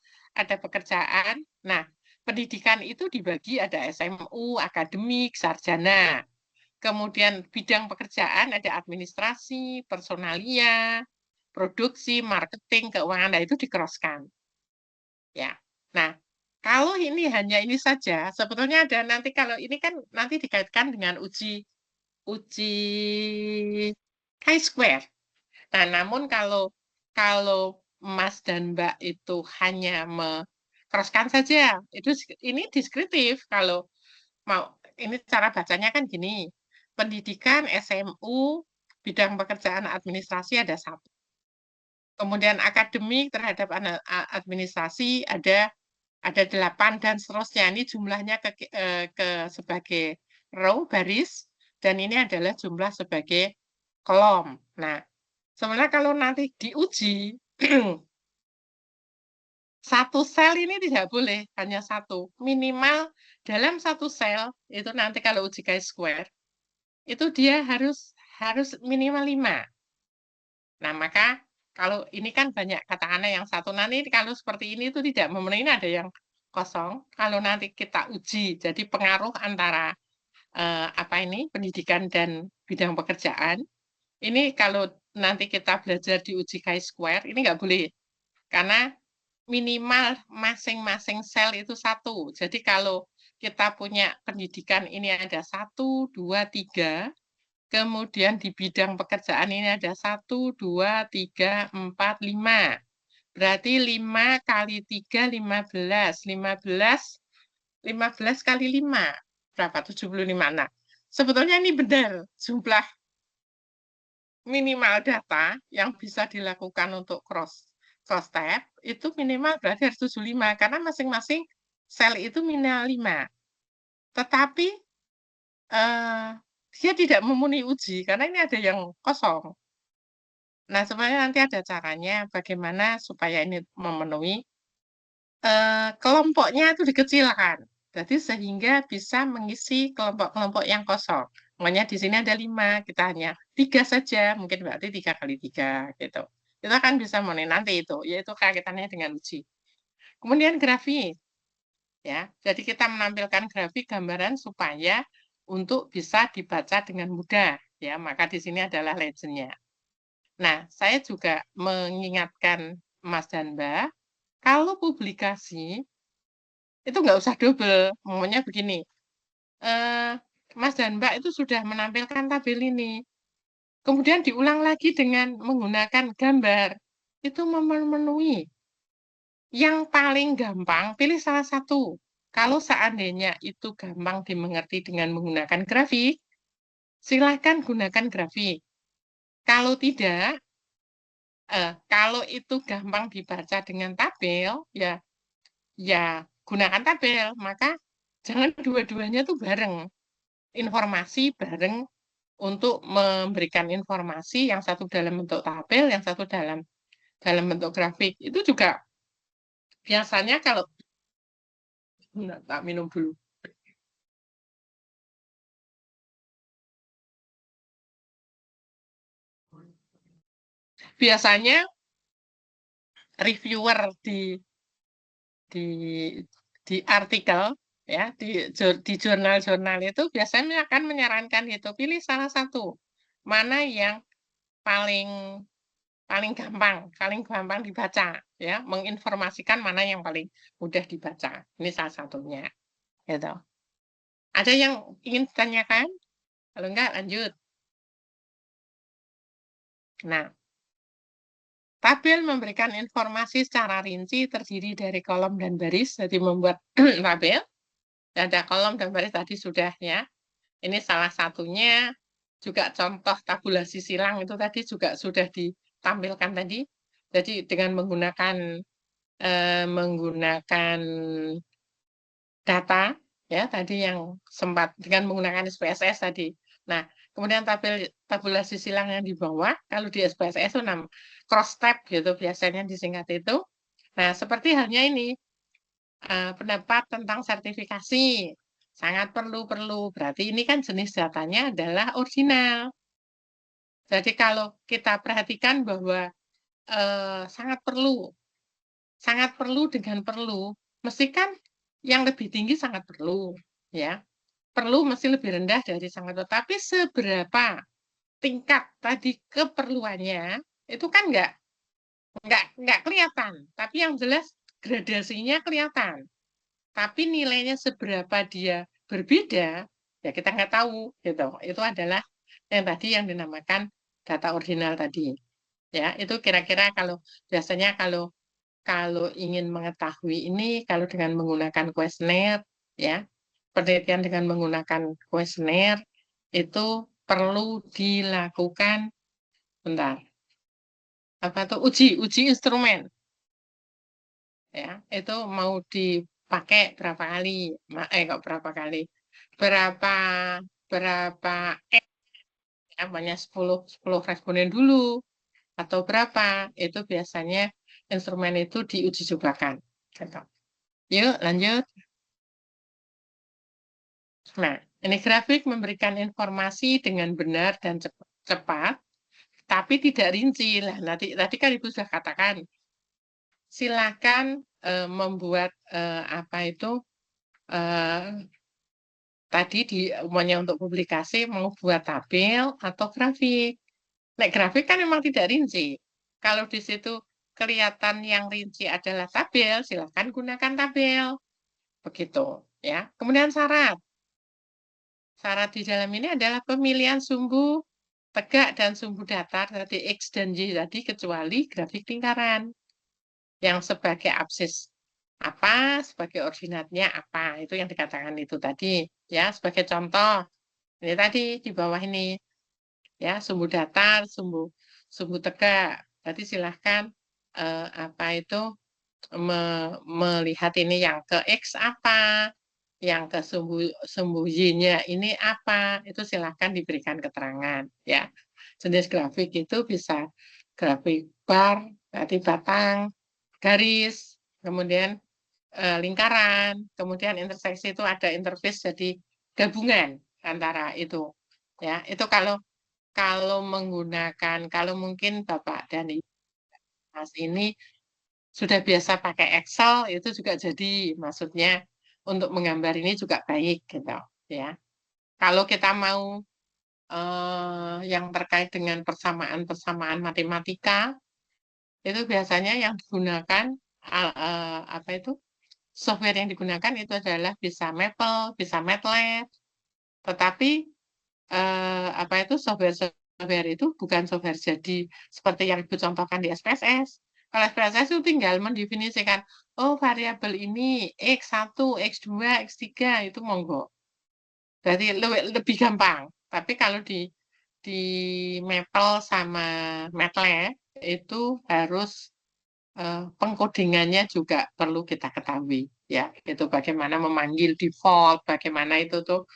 pekerjaan. Nah, pendidikan itu dibagi ada SMU, akademik, sarjana. Kemudian bidang pekerjaan ada administrasi, personalia, produksi, marketing, keuangan. Nah, itu dikroskan. Ya. Nah, kalau ini hanya ini saja, sebetulnya ada nanti kalau ini kan nanti dikaitkan dengan uji chi-square. Nah, namun kalau Mas dan Mbak itu hanya crosskan saja, itu ini deskriptif. Kalau mau ini cara bacanya kan gini. Pendidikan SMU bidang pekerjaan administrasi ada 1. Kemudian akademik terhadap administrasi ada 8 dan seterusnya. Ini jumlahnya ke sebagai row baris dan ini adalah jumlah sebagai kolom. Nah, sebenarnya kalau nanti diuji satu sel ini tidak boleh hanya 1. Minimal dalam 1 sel itu nanti kalau uji chi-square itu dia harus minimal 5. Nah, maka kalau ini kan banyak katakanlah yang 1. Nanti kalau seperti ini itu tidak memenuhi, ini ada yang kosong. Kalau nanti kita uji, jadi pengaruh antara pendidikan dan bidang pekerjaan. Ini kalau nanti kita belajar di uji chi-square, ini nggak boleh. Karena minimal masing-masing sel itu 1. Jadi kalau kita punya pendidikan ini ada 1, 2, 3, kemudian di bidang pekerjaan ini ada 1, 2, 3, 4, 5. Berarti 5 kali 3, 15. 15 kali 5. Berapa? 75. Nah, sebetulnya ini benar jumlah minimal data yang bisa dilakukan untuk cross tab itu minimal berarti harus 75 karena masing-masing sel itu minimal 5. Tetapi dia tidak memenuhi uji karena ini ada yang kosong. Nah, sebenarnya nanti ada caranya bagaimana supaya ini memenuhi kelompoknya itu dikecilkan. Jadi sehingga bisa mengisi kelompok-kelompok yang kosong. Makanya di sini ada 5, kita hanya 3 saja, mungkin berarti 3 kali 3 gitu. Kita akan bisa memenuhi nanti itu, yaitu kaitannya dengan uji. Kemudian grafik. Ya, jadi kita menampilkan grafik gambaran supaya untuk bisa dibaca dengan mudah. Ya, maka di sini adalah legend-nya. Nah, saya juga mengingatkan Mas dan Mbak, kalau publikasi itu nggak usah double, momennya begini. Mas dan Mbak itu sudah menampilkan tabel ini. Kemudian diulang lagi dengan menggunakan gambar. Itu memenuhi. Yang paling gampang, pilih salah satu. Kalau seandainya itu gampang dimengerti dengan menggunakan grafik, silakan gunakan grafik. Kalau tidak, kalau itu gampang dibaca dengan tabel, ya gunakan tabel. Maka jangan dua-duanya tuh bareng. Informasi bareng untuk memberikan informasi yang satu dalam bentuk tabel, yang satu dalam bentuk grafik. Itu juga biasanya kalau tak minum dulu. Biasanya reviewer di artikel ya di jurnal-jurnal itu biasanya akan menyarankan itu pilih salah satu mana yang paling gampang dibaca ya, menginformasikan mana yang paling mudah dibaca. Ini salah satunya. Gitu. Ada yang ingin ditanyakan? Kalau enggak lanjut. Nah, tabel memberikan informasi secara rinci terdiri dari kolom dan baris. Jadi membuat tabel ada kolom dan baris tadi sudah ya. Ini salah satunya. Juga contoh tabulasi silang itu tadi juga sudah ditampilkan tadi. Jadi dengan menggunakan data ya tadi yang sempat dengan menggunakan SPSS tadi. Nah, kemudian tabulasi silang yang di bawah kalau di SPSS itu cross tab gitu biasanya disingkat itu. Nah, seperti halnya ini pendapat tentang sertifikasi. Sangat perlu. Berarti ini kan jenis datanya adalah ordinal. Jadi kalau kita perhatikan bahwa sangat perlu dengan perlu, mesti kan yang lebih tinggi sangat perlu, ya. Perlu mesti lebih rendah dari sangat perlu. Tapi seberapa tingkat tadi keperluannya itu kan nggak kelihatan. Tapi yang jelas gradasinya kelihatan. Tapi nilainya seberapa dia berbeda, ya kita nggak tahu, gitu. Itu adalah yang tadi yang dinamakan data ordinal tadi. Ya, itu kira-kira biasanya kalau ingin mengetahui ini, kalau dengan menggunakan kuesioner, ya, penelitian dengan menggunakan kuesioner itu perlu dilakukan, bentar, apa tuh uji instrumen, ya, itu mau dipakai berapa kali, kok berapa kali, berapa ya, banyak 10 responden dulu atau berapa, itu biasanya instrumen itu diuji cobakan. Gitu. Yuk, lanjut. Nah, ini grafik memberikan informasi dengan benar dan cepat, tapi tidak rinci. Lah, tadi kan Ibu sudah katakan, silakan membuat apa itu tadi umumnya untuk publikasi mau buat tabel atau grafik. Nah, grafik kan memang tidak rinci. Kalau di situ kelihatan yang rinci adalah tabel, silakan gunakan tabel. Begitu, ya. Kemudian syarat. Syarat di dalam ini adalah pemilihan sumbu tegak dan sumbu datar tadi X dan Y tadi kecuali grafik lingkaran. Yang sebagai absis apa, sebagai ordinatnya apa, itu yang dikatakan itu tadi. Ya, sebagai contoh, ini tadi di bawah ini. Ya, sumbu datar, sumbu tegak. Tadi silahkan apa itu melihat ini yang ke X apa, yang ke sumbu Y-nya ini apa, itu silahkan diberikan keterangan. Ya, jenis grafik itu bisa grafik bar, berarti batang, garis, kemudian lingkaran, kemudian interseksi itu ada interface jadi gabungan antara itu. Ya, itu kalau menggunakan, kalau mungkin Bapak dan Ibu Mas ini sudah biasa pakai Excel, itu juga jadi, maksudnya untuk menggambar ini juga baik, gitu, ya. Kalau kita mau yang terkait dengan persamaan matematika, itu biasanya yang digunakan, apa itu, software yang digunakan itu adalah bisa Maple, bisa MATLAB, tetapi apa itu software itu bukan software jadi seperti yang Ibu contohkan di SPSS. Kalau SPSS itu tinggal mendefinisikan, oh variabel ini X1, X2, X3 itu monggo. Berarti lebih gampang. Tapi kalau di Maple sama MATLAB itu harus pengkodingannya juga perlu kita ketahui. Ya, itu bagaimana memanggil default, bagaimana itu tuh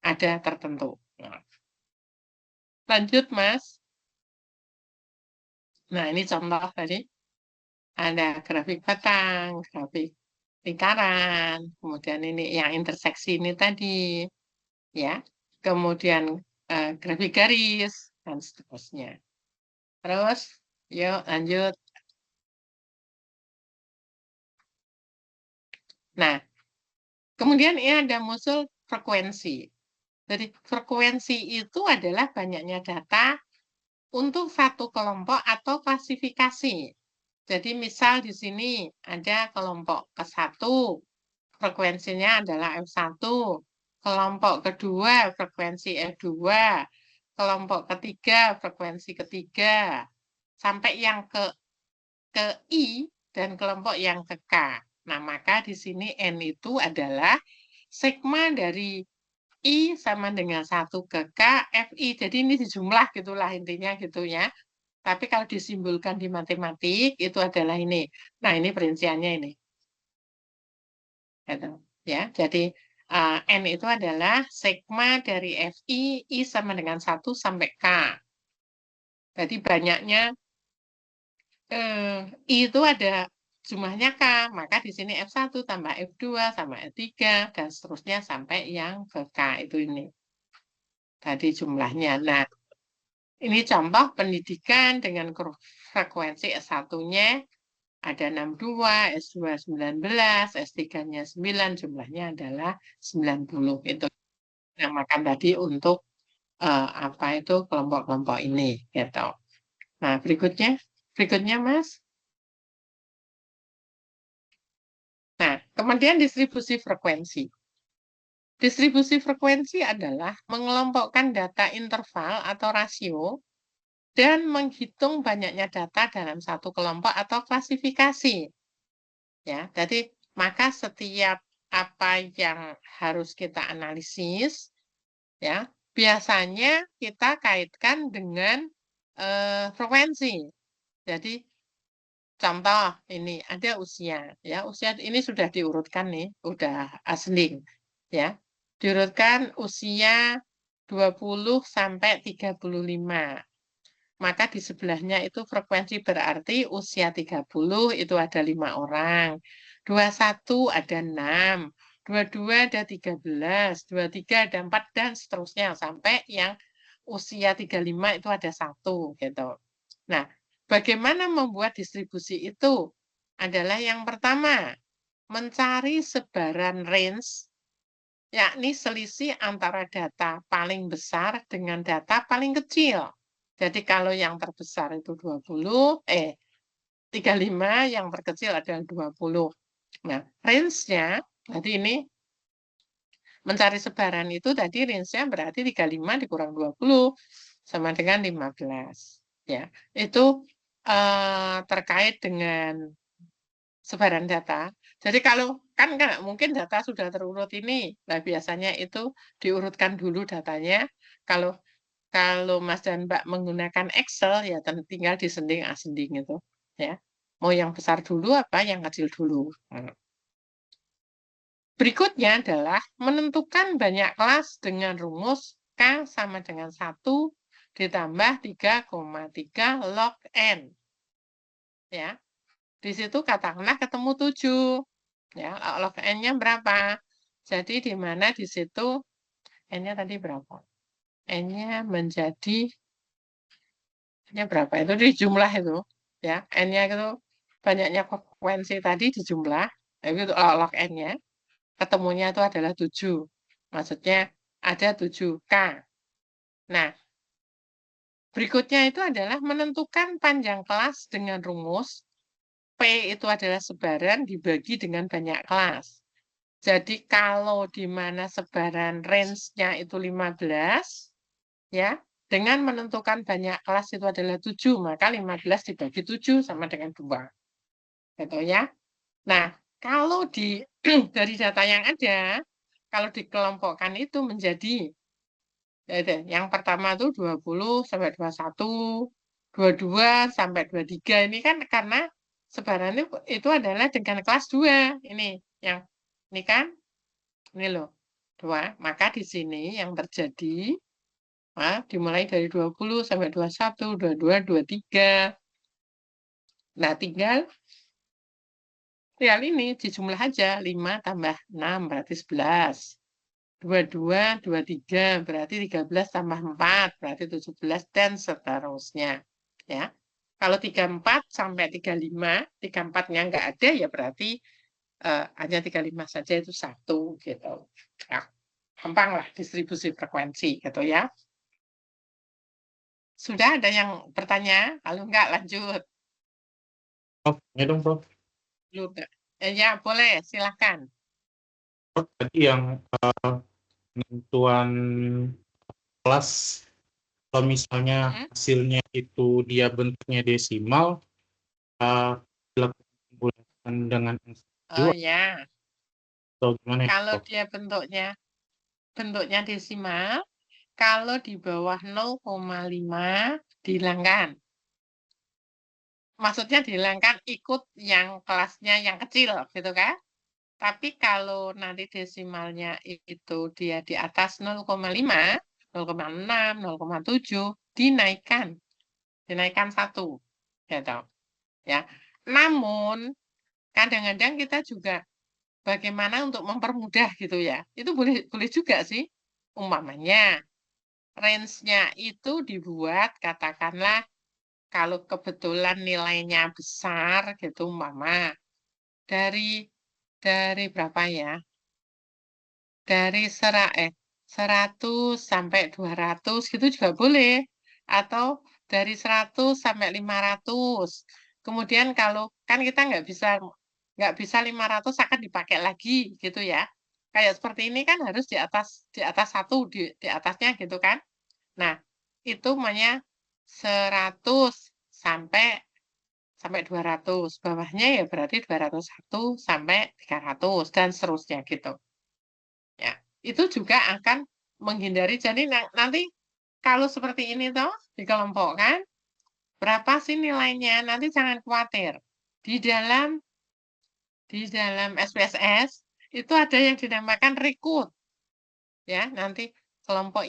ada tertentu. Lanjut, Mas. Nah, ini contoh tadi. Ada grafik batang, grafik lingkaran, kemudian ini yang interseksi ini tadi. Ya. Kemudian grafik garis, dan seterusnya. Terus, yuk lanjut. Nah, kemudian ini ada muncul frekuensi. Jadi, frekuensi itu adalah banyaknya data untuk satu kelompok atau klasifikasi. Jadi misal di sini ada kelompok ke-1, frekuensinya adalah F1, kelompok kedua frekuensi F2, kelompok ketiga frekuensi ketiga, sampai yang ke I dan kelompok yang ke K. Nah, maka di sini N itu adalah sigma dari I sama dengan 1 ke K, FI. Jadi ini dijumlah gitulah intinya gitu ya. Tapi kalau disimbolkan di matematik itu adalah ini. Nah, ini perinciannya ini. Ya, jadi N itu adalah sigma dari FI, I sama dengan 1 sampai K. Jadi banyaknya I itu ada jumlahnya K, maka di sini F1 tambah F2 sama F3 dan seterusnya sampai yang ke K itu ini. Tadi jumlahnya. Nah, ini contoh pendidikan dengan frekuensi S1-nya ada 62, S2 19, S3-nya 9, jumlahnya adalah 90. Itu yang makan tadi untuk apa itu kelompok-kelompok ini gitu. Nah, berikutnya Mas. Nah, kemudian distribusi frekuensi. Distribusi frekuensi adalah mengelompokkan data interval atau rasio dan menghitung banyaknya data dalam satu kelompok atau klasifikasi. Ya, jadi maka setiap apa yang harus kita analisis, ya, biasanya kita kaitkan dengan frekuensi. Jadi contoh ini ada usia, ya, usia ini sudah diurutkan nih, udah asli, ya. Diurutkan usia 20 sampai 35. Maka di sebelahnya itu frekuensi berarti usia 30 itu ada 5 orang. 21 ada 6. 22 ada 13. 23 ada 4 dan seterusnya sampai yang usia 35 itu ada 1 gitu. Nah, bagaimana membuat distribusi itu? Adalah yang pertama, mencari sebaran range, yakni selisih antara data paling besar dengan data paling kecil. Jadi kalau yang terbesar itu 35, yang terkecil adalah 20. Nah, range-nya, berarti ini mencari sebaran itu tadi range-nya berarti 35 dikurang 20 sama dengan 15. Ya, itu terkait dengan sebaran data. Jadi kalau kan mungkin data sudah terurut ini, nah biasanya itu diurutkan dulu datanya. Kalau Mas dan Mbak menggunakan Excel ya tinggal disending-asending itu, ya. Mau yang besar dulu apa yang kecil dulu. Berikutnya adalah menentukan banyak kelas dengan rumus K sama dengan 1 ditambah 3,3 log N. Ya. Di situ katakanlah ketemu 7. Ya, log N-nya berapa? Jadi di mana di situ N-nya tadi berapa? N-nya menjadi N-nya berapa? Itu di jumlah itu. Ya, N-nya itu banyaknya frekuensi tadi di jumlah. Itu log N-nya. Ketemunya itu adalah 7. Maksudnya ada 7K. Nah, berikutnya itu adalah menentukan panjang kelas dengan rumus P itu adalah sebaran dibagi dengan banyak kelas. Jadi kalau di mana sebaran range-nya itu 15, ya, dengan menentukan banyak kelas itu adalah 7, maka 15 dibagi 7 sama dengan 2. Gitu ya. Nah, kalau dari data yang ada, kalau dikelompokkan itu menjadi yang pertama itu 20 sampai 21, 22 sampai 23. Ini kan karena sebarannya itu adalah dengan kelas 2. Ini yang ini kan ini loh 2. Maka di sini yang terjadi dimulai dari 20 sampai 21, 22, 23. Nah, tinggal ini dijumlah aja 5 tambah 6 berarti 11. 22, 23 berarti 13 tambah 4 berarti 17 dan seterusnya. Ya. Kalau 34 sampai 35, 34-nya nggak ada ya berarti hanya 35 saja itu 1 gitu. Ya. Gampang lah distribusi frekuensi gitu ya. Sudah ada yang bertanya? Kalau enggak lanjut. Prof, ya dong Prof. Ya boleh, silakan. Prof, tadi yang penentuan kelas, kalau misalnya hasilnya itu dia bentuknya desimal, dilakukan dengan Oh ya. atau gimana ya, Kalau Prof? dia bentuknya desimal, kalau di bawah 0,5 dihilangkan. Maksudnya dihilangkan ikut yang kelasnya yang kecil, gitu kan? Tapi kalau nanti desimalnya itu dia di atas 0,5, 0,6, 0,7, dinaikkan 1, gitu. Ya. Namun Kadang-kadang kita juga bagaimana untuk mempermudah gitu ya. Itu boleh juga sih. Umpamanya range-nya itu dibuat katakanlah kalau kebetulan nilainya besar gitu umpama dari berapa ya? Dari 100 sampai 200 gitu juga boleh. Atau dari 100 sampai 500. Kemudian kalau kan kita nggak bisa 500 akan dipakai lagi gitu ya. Kayak seperti ini kan harus di atas 1 di atasnya gitu kan. Nah, itu namanya 100 sampai 200. Bawahnya ya berarti 201 sampai 300 dan seterusnya gitu. Ya, itu juga akan menghindari. Jadi nanti kalau seperti ini toh dikelompokkan berapa sih nilainya? Nanti jangan khawatir. Di dalam SPSS itu ada yang dinamakan rekrut. Ya, nanti kelompok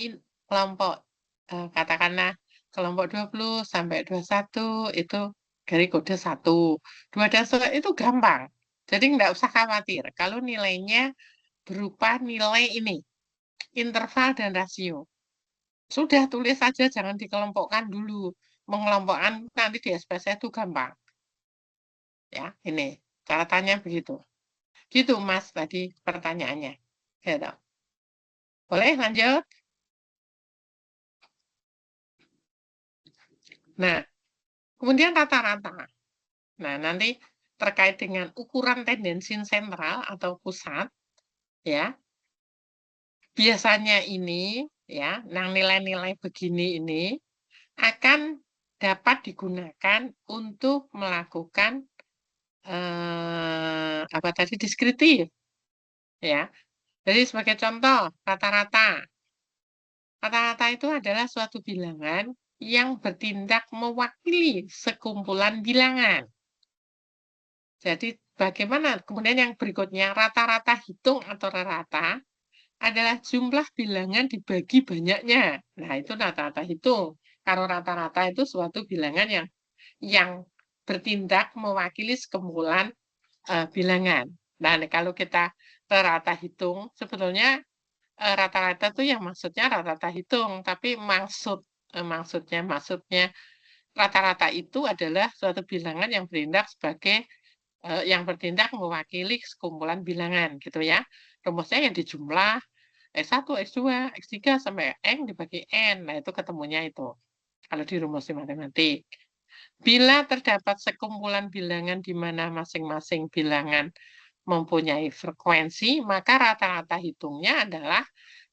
katakanlah kelompok 20 sampai 21 itu dari kode 1. 2 dan 1 itu gampang. Jadi nggak usah khawatir kalau nilainya berupa nilai ini, interval dan rasio. Sudah tulis saja, jangan dikelompokkan dulu. Mengelompokkan nanti di SPSS itu gampang. Ya, ini catatannya begitu. Gitu Mas tadi pertanyaannya. Gitu. Boleh lanjut? Nah, kemudian rata-rata. Nah, nanti terkait dengan ukuran tendensi sentral atau pusat, ya. Biasanya ini, ya, nilai-nilai begini ini akan dapat digunakan untuk melakukan apa tadi deskriptif, ya. Jadi sebagai contoh, rata-rata. Rata-rata itu adalah suatu bilangan yang bertindak mewakili sekumpulan bilangan. Jadi bagaimana? Kemudian yang berikutnya, rata-rata hitung atau rata adalah jumlah bilangan dibagi banyaknya. Nah, itu rata-rata hitung. Kalau rata-rata itu suatu bilangan yang bertindak mewakili sekumpulan bilangan. Nah, kalau kita rata hitung, sebetulnya rata-rata itu yang maksudnya rata-rata hitung, tapi maksudnya rata-rata itu adalah suatu bilangan yang bertindak sebagai yang bertindak mewakili sekumpulan bilangan gitu ya. Rumusnya yang dijumlah X1, X2, X3 sampai N dibagi N. Nah, itu ketemunya itu. Kalau di rumus matematik. Bila terdapat sekumpulan bilangan di mana masing-masing bilangan mempunyai frekuensi, maka rata-rata hitungnya adalah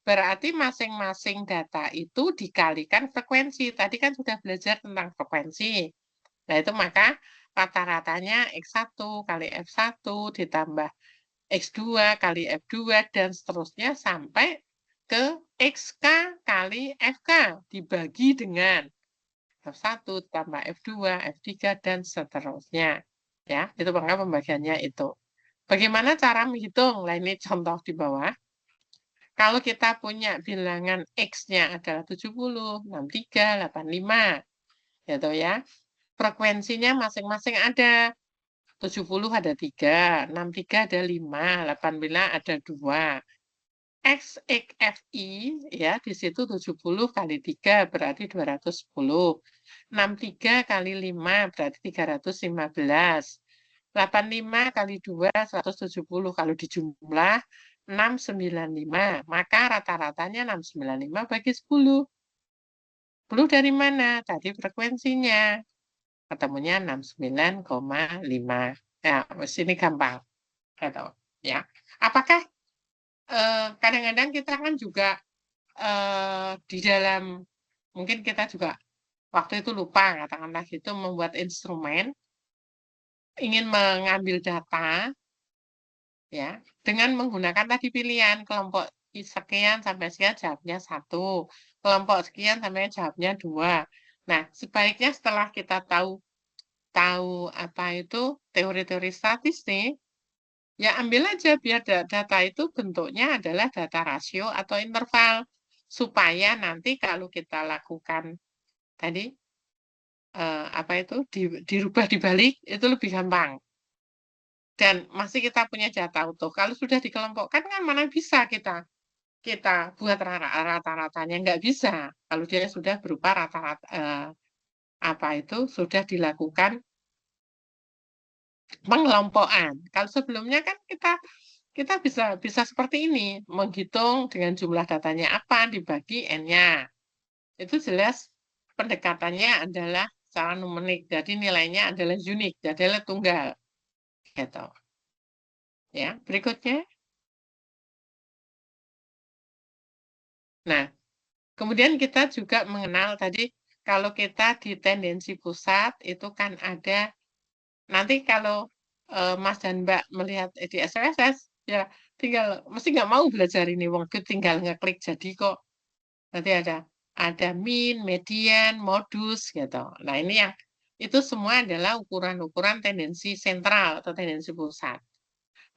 berarti masing-masing data itu dikalikan frekuensi. Tadi kan sudah belajar tentang frekuensi. Nah, itu maka rata-ratanya X1 kali F1 ditambah X2 kali F2 dan seterusnya sampai ke XK kali FK dibagi dengan F1 tambah F2, F3 dan seterusnya. Ya, itu maka pembagiannya itu. Bagaimana cara menghitung? Nah, ini contoh di bawah. Kalau kita punya bilangan X-nya adalah 70, 63, 85. Gitu ya. Frekuensinya masing-masing ada 70 ada 3, 63 ada 5, 89 ada 2. X, FI ya di situ 70 kali 3 berarti 210. 63 kali 5 berarti 315. 85 kali 2 170 kalau dijumlah 695. Maka rata-ratanya 695 bagi 10. 10 dari mana? Tadi frekuensinya. Ketemunya 69,5. Ya, sini gampang. Gitu, ya. Apakah kadang-kadang kita kan juga di dalam mungkin kita juga waktu itu lupa katakanlah gitu membuat instrumen ingin mengambil data ya dengan menggunakan tadi pilihan kelompok sekian sampai sekian jawabnya 1, kelompok sekian sampai jawabnya 2. Nah, sebaiknya setelah kita tahu apa itu teori-teori statistik, ya ambil aja biar data itu bentuknya adalah data rasio atau interval supaya nanti kalau kita lakukan tadi apa itu dirubah dibalik itu lebih gampang. dan masih kita punya data utuh. Kalau sudah dikelompokkan kan mana bisa kita buat rata-ratanya, nggak bisa. Kalau dia sudah berupa rata-rata apa itu sudah dilakukan pengelompokan. Kalau sebelumnya kan kita bisa seperti ini, menghitung dengan jumlah datanya apa dibagi n-nya. Itu jelas pendekatannya adalah secara numerik, jadi nilainya adalah unik, jadi adalah tunggal. Gitu. Ya, berikutnya. Nah, kemudian kita juga mengenal tadi kalau kita di tendensi pusat itu kan ada nanti kalau Mas dan Mbak melihat di SPSS ya tinggal mesti nggak mau belajar ini wong tinggal ngeklik jadi kok nanti ada min, median, modus gitu. Nah, ini yang itu semua adalah ukuran-ukuran tendensi sentral atau tendensi pusat.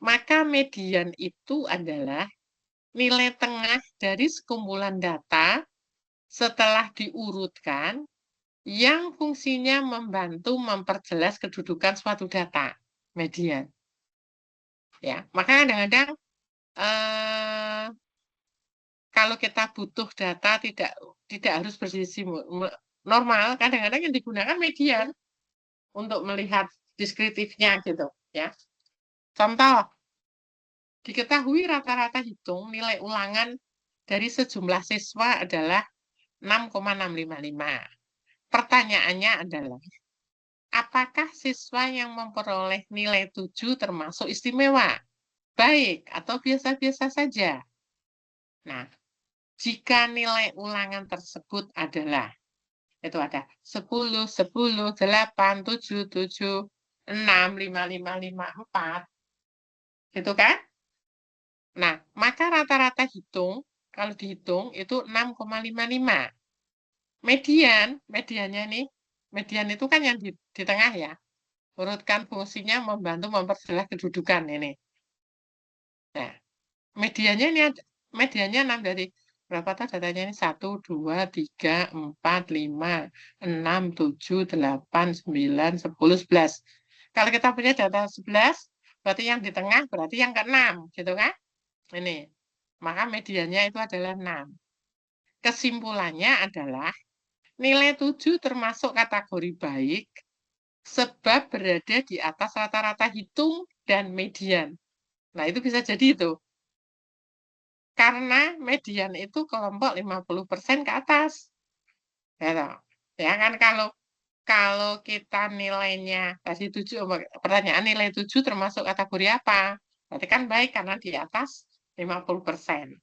Maka median itu adalah nilai tengah dari sekumpulan data setelah diurutkan yang fungsinya membantu memperjelas kedudukan suatu data, median. Ya, maka kadang-kadang kalau kita butuh data tidak harus bersisi normal, kadang-kadang yang digunakan median untuk melihat deskriptifnya gitu, ya. Contoh, diketahui rata-rata hitung nilai ulangan dari sejumlah siswa adalah 6,655. Pertanyaannya adalah, apakah siswa yang memperoleh nilai 7 termasuk istimewa, baik, atau biasa-biasa saja? Nah, jika nilai ulangan tersebut adalah, itu ada 10, 10, 8, 7, 7, 6, 5, 5, 5, 4, gitu kan? Nah, maka rata-rata hitung, kalau dihitung itu 6,55. Mediannya nih, median itu kan yang di tengah ya. Urutkan fungsinya membantu memperjelas kedudukan ini. Nah, mediannya 6 dari berapa tuh datanya ini? 1, 2, 3, 4, 5, 6, 7, 8, 9, 10, 11. Kalau kita punya data 11, berarti yang di tengah berarti yang ke-6, gitu kan? Ini. Maka mediannya itu adalah 6. Kesimpulannya adalah nilai 7 termasuk kategori baik sebab berada di atas rata-rata hitung dan median. Nah, itu bisa jadi itu. Karena median itu kelompok 50% ke atas. Ya kan kalau kita nilainya tadi 7, pertanyaan nilai 7 termasuk kategori apa? Berarti kan baik karena di atas 50%.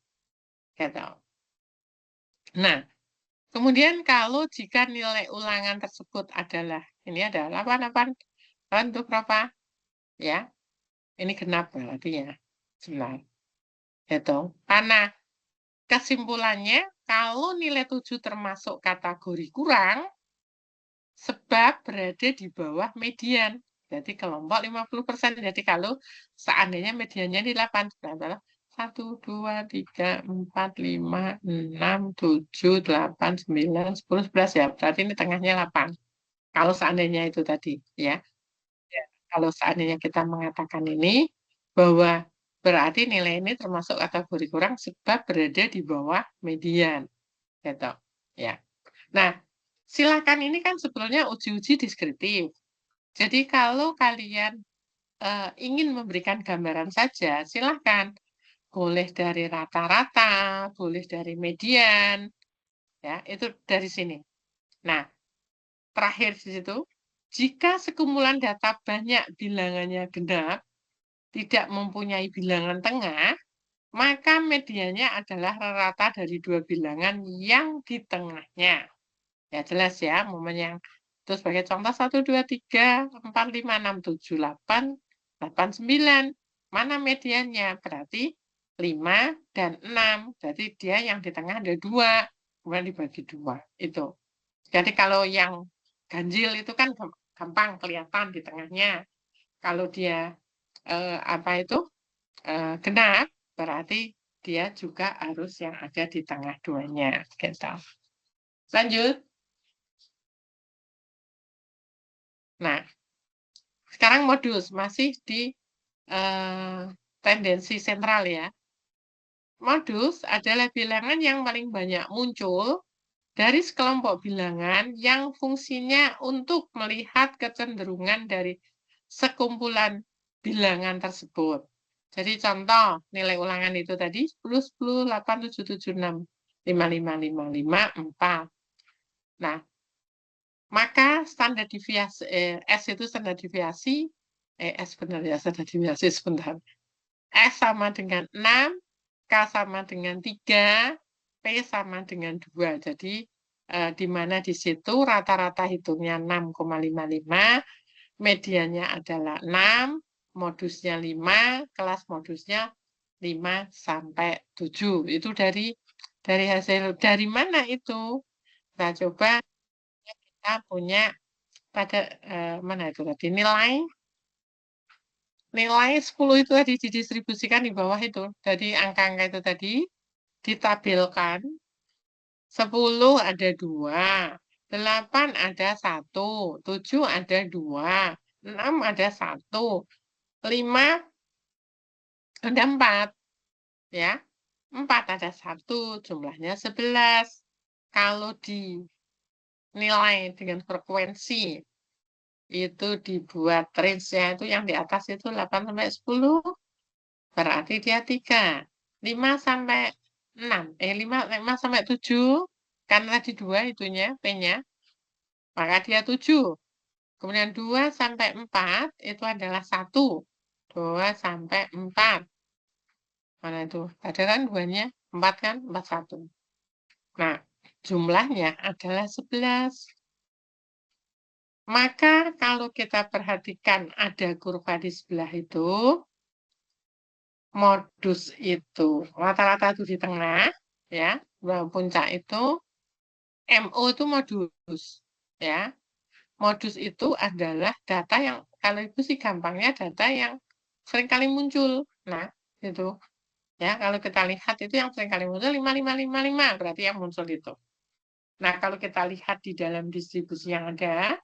Gitu. Nah, kemudian kalau jika nilai ulangan tersebut adalah, ini adalah 8, untuk berapa? Ya, ini genap berarti ya. 9. Gitu. Karena kesimpulannya, kalau nilai 7 termasuk kategori kurang, sebab berada di bawah median. Jadi kelompok 50%. Jadi kalau seandainya mediannya di 8, adalah 1, 2, 3, 4, 5, 6, 7, 8, 9, 10, 11 ya. Berarti ini tengahnya 8. Kalau seandainya itu tadi ya. Kalau seandainya kita mengatakan ini, bahwa berarti nilai ini termasuk kategori kurang sebab berada di bawah median. Gitu. Ya. Nah, silakan ini kan sebetulnya uji-uji deskriptif. Jadi kalau kalian ingin memberikan gambaran saja, silahkan. Boleh dari rata-rata, boleh dari median, ya itu dari sini. Nah, terakhir di situ, jika sekumpulan data banyak bilangannya genap, tidak mempunyai bilangan tengah, maka mediannya adalah rata dari dua bilangan yang di tengahnya. Ya jelas ya, momen yang itu sebagai contoh 1, 2, 3, 4, 5, 6, 7, 8, 8, 9. Mana mediannya? Berarti 5 dan 6. Jadi dia yang di tengah ada 2. Kemudian dibagi 2. Itu. Jadi kalau yang ganjil itu kan gampang kelihatan di tengahnya. Kalau dia genap, berarti dia juga harus yang ada di tengah duanya. Gitu. Lanjut. Nah, sekarang modus masih di tendensi sentral ya. Modus adalah bilangan yang paling banyak muncul dari sekelompok bilangan yang fungsinya untuk melihat kecenderungan dari sekumpulan bilangan tersebut. Jadi contoh nilai ulangan itu tadi 10, 10, 8, 7, 7, 6, 5, 5, 5, 5, 4. Nah, maka standar deviasi, S itu standar deviasi, S benar ya, standar deviasi sebentar. S sama dengan 6, K sama dengan 3, P sama dengan 2. Jadi, di mana di situ rata-rata hitungnya 6,55, mediannya adalah 6, modusnya 5, kelas modusnya 5 sampai 7. Itu dari hasil. Dari mana itu? Kita coba kita punya pada mana itu tadi nilai 10 itu tadi didistribusikan di bawah itu. Jadi angka-angka itu tadi ditabelkan. 10 ada 2, 8 ada 1, 7 ada 2, 6 ada 1, 5 ada 4. Ya, 4 ada 1, jumlahnya 11. Kalau dinilai dengan frekuensi, itu dibuat range-nya itu yang di atas itu 8 sampai 10, berarti dia 3. 5 sampai 6, 5 sampai 7, karena tadi 2 itunya, P-nya, maka dia 7. Kemudian 2 sampai 4 itu adalah 1. 2 sampai 4. Mana itu? Ada kan 2-nya? 4 kan? 4, 1. Nah, jumlahnya adalah 11. Maka kalau kita perhatikan ada kurva di sebelah itu, modus itu rata-rata itu di tengah, ya, puncak itu, MO itu modus, ya. Modus itu adalah data yang, kalau itu sih gampangnya data yang sering kali muncul. Nah, itu. Ya, kalau kita lihat itu yang sering kali muncul 5, 5, 5, 5, berarti yang muncul itu. Nah, kalau kita lihat di dalam distribusi yang ada,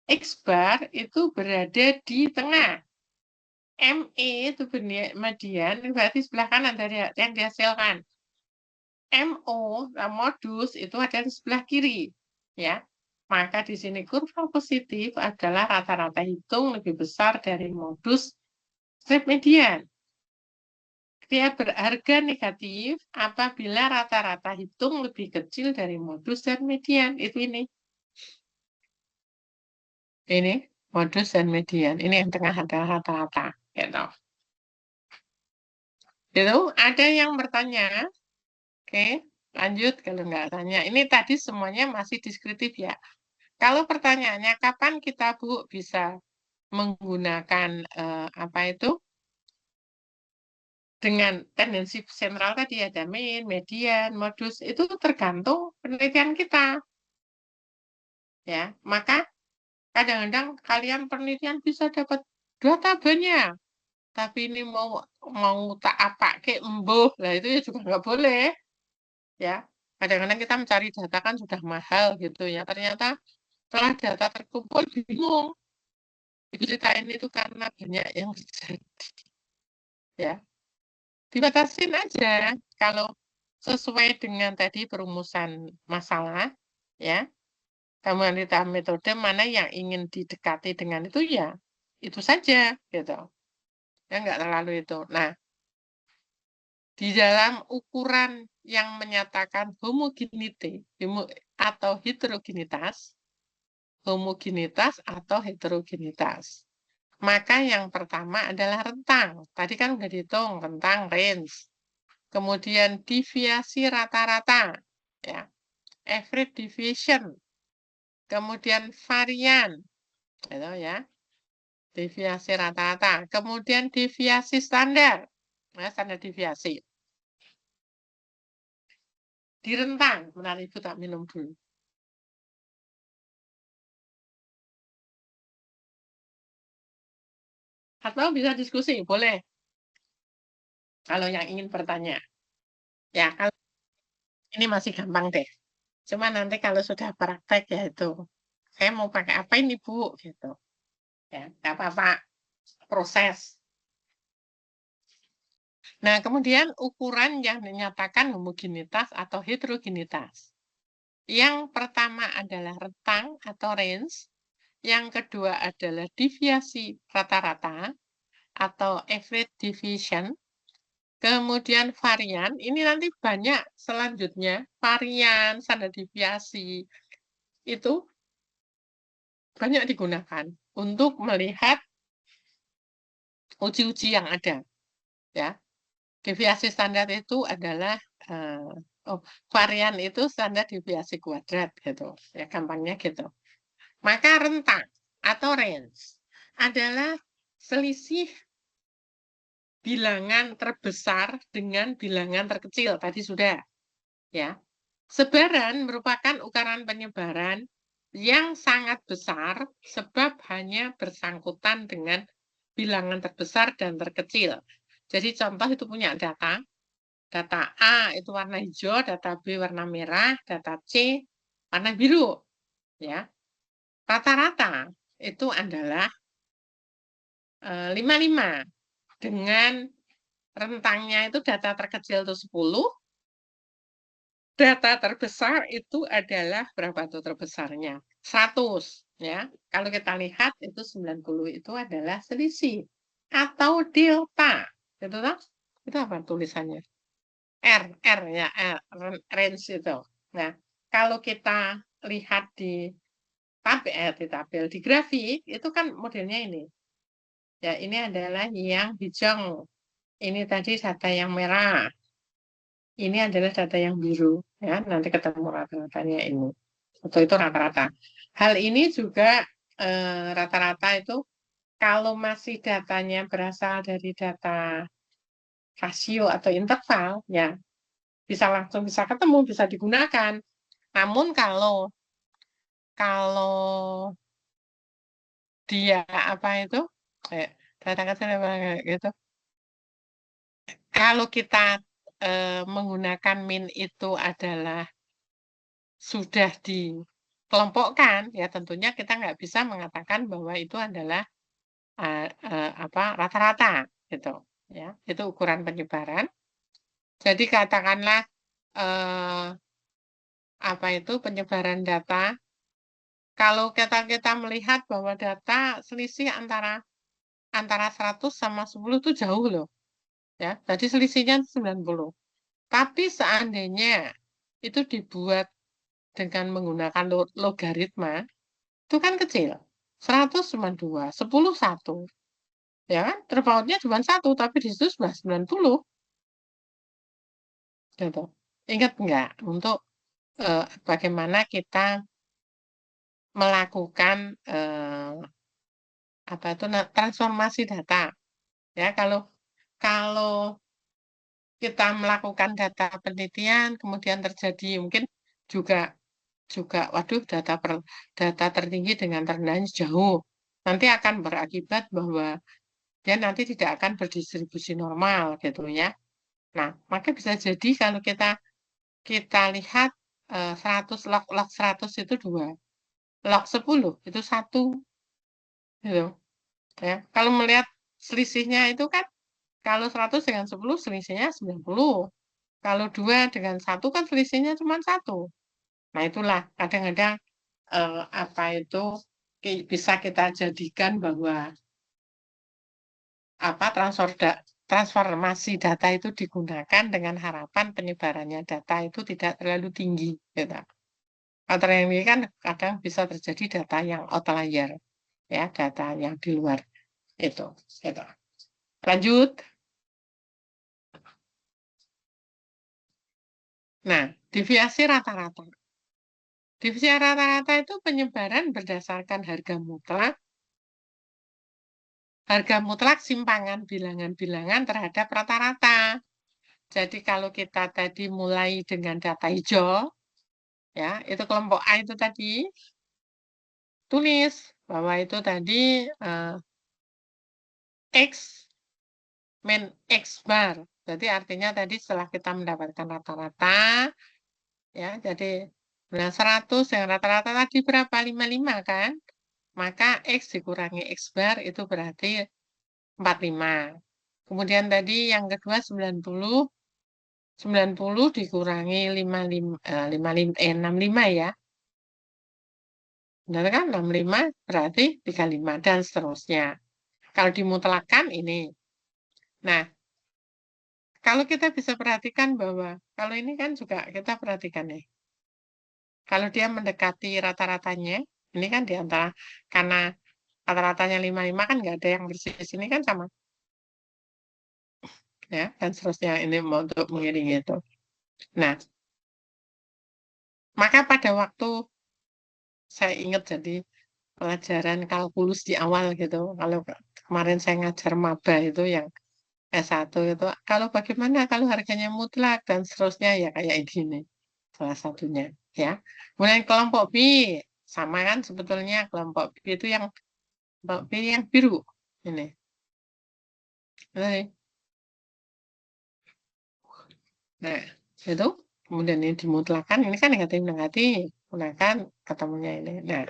X bar itu berada di tengah. ME itu median, berarti sebelah kanan dari yang dihasilkan. MO, modus itu ada di sebelah kiri. Ya, maka di sini kurva positif adalah rata-rata hitung lebih besar dari modus strip median. Dia berharga negatif apabila rata-rata hitung lebih kecil dari modus dan median. Itu ini. Ini modus dan median. Ini yang tengah adalah rata-rata. Gitu. Itu ada yang bertanya. Oke, lanjut kalau nggak tanya. Ini tadi semuanya masih deskriptif ya. Kalau pertanyaannya kapan kita Bu bisa menggunakan apa itu? Dengan tendensi sentral tadi ada mean, median, modus, itu tergantung penelitian kita. Ya, maka kadang-kadang kalian penelitian bisa dapat data banyak, tapi ini mau tak apa kayak embuh, lah itu ya juga nggak boleh. Ya, kadang-kadang kita mencari data kan sudah mahal gitu ya. Ternyata setelah data terkumpul bingung. Diceritain itu karena banyak yang terjadi. Ya, dibatasin aja kalau sesuai dengan tadi perumusan masalah, ya. Kamu wanita metode mana yang ingin didekati dengan itu ya, itu saja gitu. Ya nggak terlalu itu. Nah, di dalam ukuran yang menyatakan homogeneity atau heterogenitas, atau heterogenitas. Maka yang pertama adalah rentang. Tadi kan udah dihitung rentang range. Kemudian deviasi rata-rata, ya, average deviation. Kemudian varian, gitu ya, deviasi rata-rata. Kemudian deviasi standar, ya, standar deviasi. Di rentang, benar Ibu tak minum dulu. Atau bisa diskusi, boleh. Kalau yang ingin bertanya. Ya, kalau ini masih gampang deh. Cuma nanti kalau sudah praktek ya itu. Saya mau pakai apa ini Bu? Gitu. Ya, nggak apa-apa. Proses. Nah, kemudian ukuran yang dinyatakan homogenitas atau heterogenitas. Yang pertama adalah rentang atau range, yang kedua adalah deviasi rata-rata atau average deviation, kemudian varian, ini nanti banyak selanjutnya, varian, standar deviasi, itu banyak digunakan untuk melihat uji-uji yang ada. Ya, deviasi standar itu adalah varian itu standar deviasi kuadrat gitu, ya gampangnya gitu. Maka rentang atau range adalah selisih bilangan terbesar dengan bilangan terkecil, tadi sudah. Ya. Sebaran merupakan ukuran penyebaran yang sangat besar sebab hanya bersangkutan dengan bilangan terbesar dan terkecil. Jadi contoh itu punya data A itu warna hijau, data B warna merah, data C warna biru. Ya. Rata-rata itu adalah 55 dengan rentangnya itu data terkecil itu 10, data terbesar itu adalah berapa tuh terbesarnya? 100 ya. Kalau kita lihat itu 90 itu adalah selisih atau delta. Itu toh? Itu apa tulisannya? R ya, range itu. Nah, kalau kita lihat di tabel di grafik itu kan modelnya ini. Ya, ini adalah yang hijau. Ini tadi data yang merah. Ini adalah data yang biru. Ya, nanti ketemu rata-ratanya ini. Atau itu rata-rata. Hal ini juga rata-rata itu kalau masih datanya berasal dari data rasio atau interval, ya bisa langsung bisa ketemu, bisa digunakan. Namun kalau dia apa itu data kecil gitu, kalau kita menggunakan min itu adalah sudah dikelompokkan, ya tentunya kita nggak bisa mengatakan bahwa itu adalah rata-rata gitu, ya itu ukuran penyebaran. Jadi katakanlah apa itu penyebaran data. Kalau kita melihat bahwa data selisih antara 100 sama 10 itu jauh loh. Ya, jadi selisihnya 90. Tapi seandainya itu dibuat dengan menggunakan logaritma, itu kan kecil. 100 cuma 2, 10 1. Ya kan? Terpautnya cuma 1, tapi di situ sudah 90. Gitu. Ingat enggak untuk bagaimana kita melakukan apa itu transformasi data. Ya, kalau kita melakukan data penelitian kemudian terjadi mungkin juga waduh data tertinggi dengan terendahnya jauh. Nanti akan berakibat bahwa dia nanti tidak akan berdistribusi normal gitu ya. Nah, maka bisa jadi kalau kita lihat 100 log 100 itu 2. Log 10 itu 1 gitu. Ya. Kalau melihat selisihnya itu kan kalau 100 dengan 10 selisihnya 90. Kalau 2 dengan 1 kan selisihnya cuma 1. Nah, itulah kadang-kadang apa itu bisa kita jadikan bahwa apa transformasi data itu digunakan dengan harapan penyebarannya data itu tidak terlalu tinggi. Gitu. Atau yang ini kan kadang bisa terjadi data yang outlier, ya data yang di luar itu. Gitu. Lanjut. Nah, deviasi rata-rata. Deviasi rata-rata itu penyebaran berdasarkan harga mutlak simpangan bilangan-bilangan terhadap rata-rata. Jadi kalau kita tadi mulai dengan data hijau, ya itu kelompok A itu tadi, tulis bahwa itu tadi X min X bar. Jadi artinya tadi setelah kita mendapatkan rata-rata, ya jadi 100 yang rata-rata tadi berapa? 55 kan? Maka X dikurangi X bar itu berarti 45. Kemudian tadi yang kedua 90 dikurangi 65 ya. Benar kan? 65 berarti 35 dan seterusnya. Kalau dimutlakan ini. Nah, kalau kita bisa perhatikan bahwa kalau ini kan juga kita perhatikan nih. Kalau dia mendekati rata-ratanya, ini kan di antara karena rata-ratanya 55 kan nggak ada yang bersih di sini kan sama. Ya, dan seterusnya ini mau untuk mengiringi itu. Nah, maka pada waktu saya ingat jadi pelajaran kalkulus di awal gitu. Kalau kemarin saya ngajar maba itu yang S1 itu, kalau bagaimana kalau harganya mutlak dan seterusnya ya kayak ini salah satunya ya. Kemudian kelompok B sama kan sebetulnya kelompok B itu yang kelompok B yang biru ini. Nah, itu kemudian ini dimutlakan ini kan negatif gunakan ketemunya ini. Nah,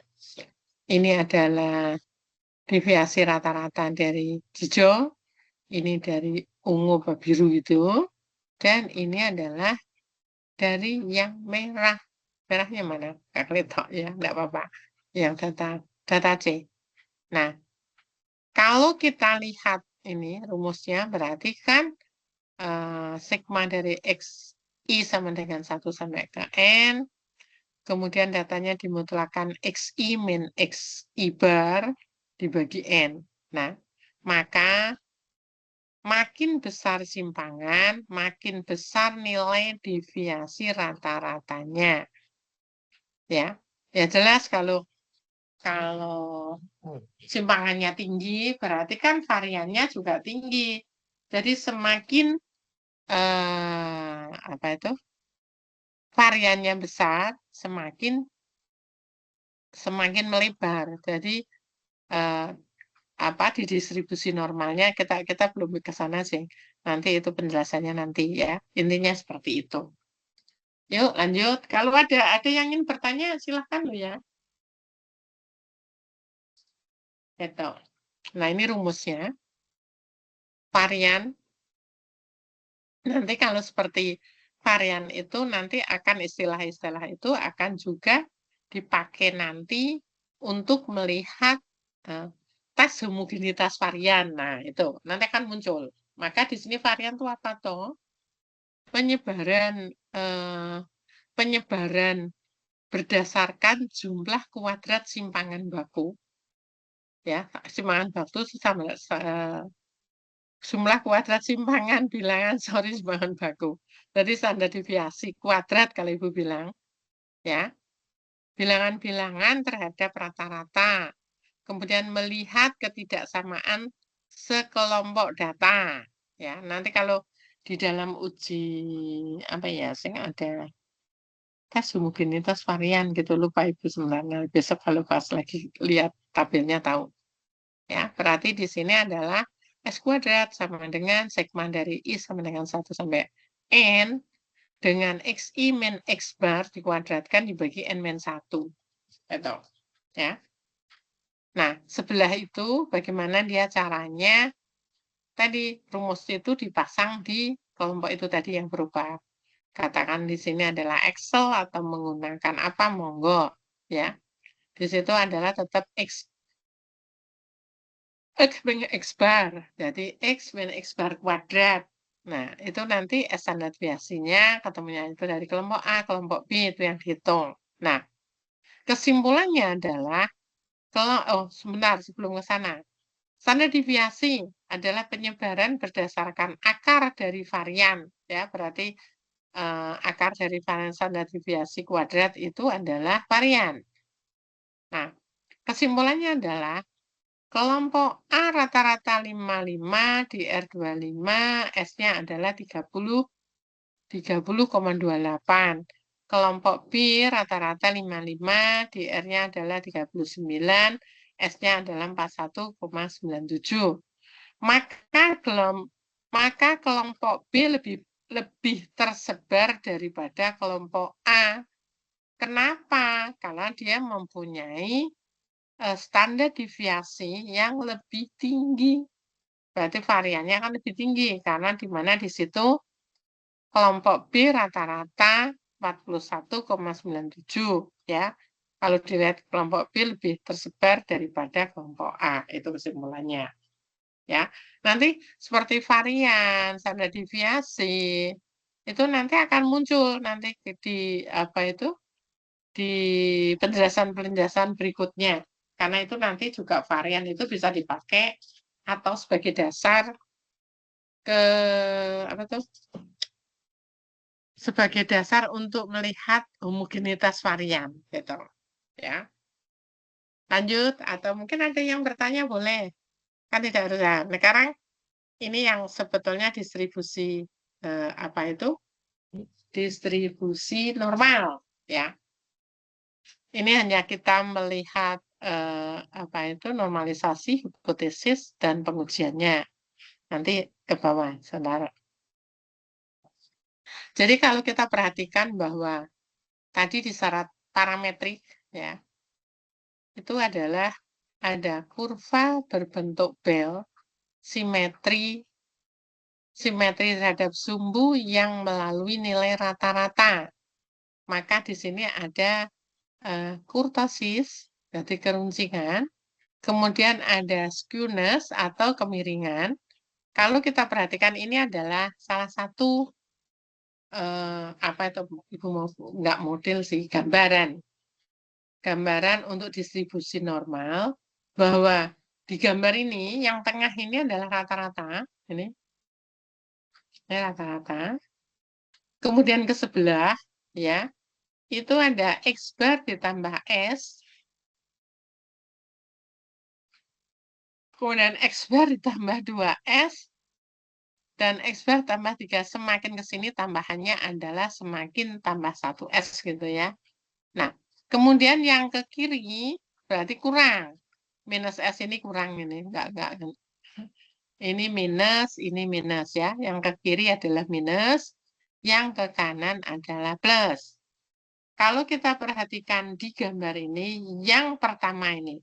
ini adalah deviasi rata-rata dari hijau, ini dari ungu ke biru itu, dan ini adalah dari yang merah. Merahnya mana? Nggak kelihatan ya, nggak apa-apa. Yang data C. Nah, kalau kita lihat ini rumusnya berarti kan sigma dari XI sama dengan 1 sampai ke N, kemudian datanya dimutlakan XI min XI bar dibagi N. Nah, maka makin besar simpangan, makin besar nilai deviasi rata-ratanya. Ya, ya jelas kalau simpangannya tinggi, berarti kan variannya juga tinggi. Jadi semakin apa itu variannya besar, semakin melebar. Jadi apa di distribusi normalnya kita belum ke sana sih. Nanti itu penjelasannya nanti ya. Intinya seperti itu. Yuk lanjut. Kalau ada yang ingin bertanya silahkan lo ya. Gitu. Nah ini rumusnya. Varian. Nanti kalau seperti varian itu nanti akan istilah-istilah itu akan juga dipakai nanti untuk melihat tes homogenitas varian. Nah itu nanti akan muncul. Maka di sini varian itu apa toh? Penyebaran berdasarkan jumlah kuadrat simpangan baku. Ya, simpangan baku sama jumlah kuadrat simpangan bilangan, simpangan baku. Jadi standar deviasi kuadrat kalau Ibu bilang. Ya, bilangan-bilangan terhadap rata-rata. Kemudian melihat ketidaksamaan sekelompok data. Ya, nanti kalau di dalam uji apa ya, sing ada tes homogenitas varian gitu lupa Ibu sebenarnya. Besok kalau pas lagi lihat tabelnya tahu. Ya, berarti di sini adalah S kuadrat sama dengan sigma dari I sama dengan 1 sampai N dengan XI min X bar dikuadratkan dibagi N min 1. Gitu. Ya. Nah, sebelah itu bagaimana dia caranya? Tadi rumus itu dipasang di kelompok itu tadi yang berubah. Katakan di sini adalah Excel atau menggunakan apa, monggo. Ya. Di situ adalah tetap X min X bar. Jadi X min X bar kuadrat. Nah, itu nanti standar deviasinya ketemunya itu dari kelompok A, kelompok B itu yang dihitung. Nah, kesimpulannya adalah kalau sebentar sebelum ke sana. Standar deviasi adalah penyebaran berdasarkan akar dari varian, ya. Berarti akar dari varian standar deviasi kuadrat itu adalah varian. Nah, kesimpulannya adalah kelompok A rata-rata 55 di R25, S-nya adalah 30,28. Kelompok B rata-rata 55, di R-nya adalah 39, S-nya adalah 41,97. Maka kelompok B lebih tersebar daripada kelompok A. Kenapa? Karena dia mempunyai standar deviasi yang lebih tinggi. berarti variannya akan lebih tinggi karena di mana di situ kelompok B rata-rata 41,97 ya. Kalau dilihat kelompok B lebih tersebar daripada kelompok A, itu kesimpulannya. Ya, nanti seperti varian, standar deviasi, itu nanti akan muncul nanti di apa itu di penjelasan-penjelasan berikutnya. Karena itu nanti juga varian itu bisa dipakai atau sebagai dasar ke apa tuh? Sebagai dasar untuk melihat homogenitas varian gitu. Ya. Lanjut atau mungkin ada yang bertanya boleh. Kan tidak harus ya. Sekarang ini yang sebetulnya distribusi apa itu? Distribusi normal ya. Ini hanya kita melihat apa itu normalisasi, hipotesis dan pengujiannya. Nanti ke bawah, saudara. Jadi kalau kita perhatikan bahwa tadi di syarat parametrik ya, itu adalah ada kurva berbentuk bel, simetri terhadap sumbu yang melalui nilai rata-rata. Maka di sini ada kurtosis, berarti keruncingan, kemudian ada skewness atau kemiringan. Kalau kita perhatikan ini adalah salah satu apa itu Ibu mau nggak model sih, gambaran untuk distribusi normal bahwa di gambar ini yang tengah ini adalah rata-rata, ini rata-rata. Kemudian ke sebelah ya, itu ada X bar ditambah S. Kemudian X bar ditambah 2S. Dan X bar tambah 3. Semakin ke sini tambahannya adalah semakin tambah 1S gitu ya. Nah, kemudian yang ke kiri berarti kurang. Minus S ini kurang ini. Enggak. Ini minus ya. Yang ke kiri adalah minus. Yang ke kanan adalah plus. Kalau kita perhatikan di gambar ini, yang pertama ini.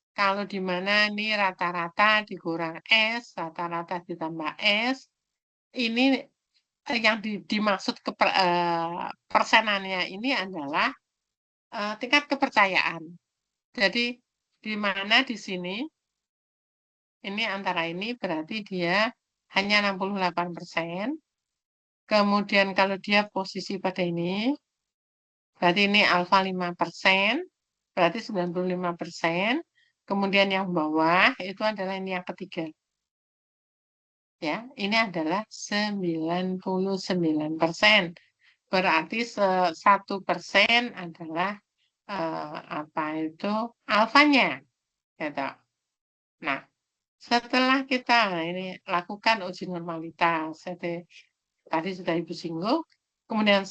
Kalau di mana ini rata-rata dikurang S, rata-rata ditambah S, ini yang dimaksud persenannya ini adalah tingkat kepercayaan. Jadi di mana di sini, ini antara ini berarti dia hanya 68%. Kemudian kalau dia posisi pada ini, berarti ini alfa 5%, berarti 95%. Kemudian yang bawah itu adalah ini yang ketiga. Ya, ini adalah 99%. Berarti 1% adalah apa itu alfanya. Gitu. Nah, setelah kita ini lakukan uji normalitas, tadi sudah Ibu singgung, kemudian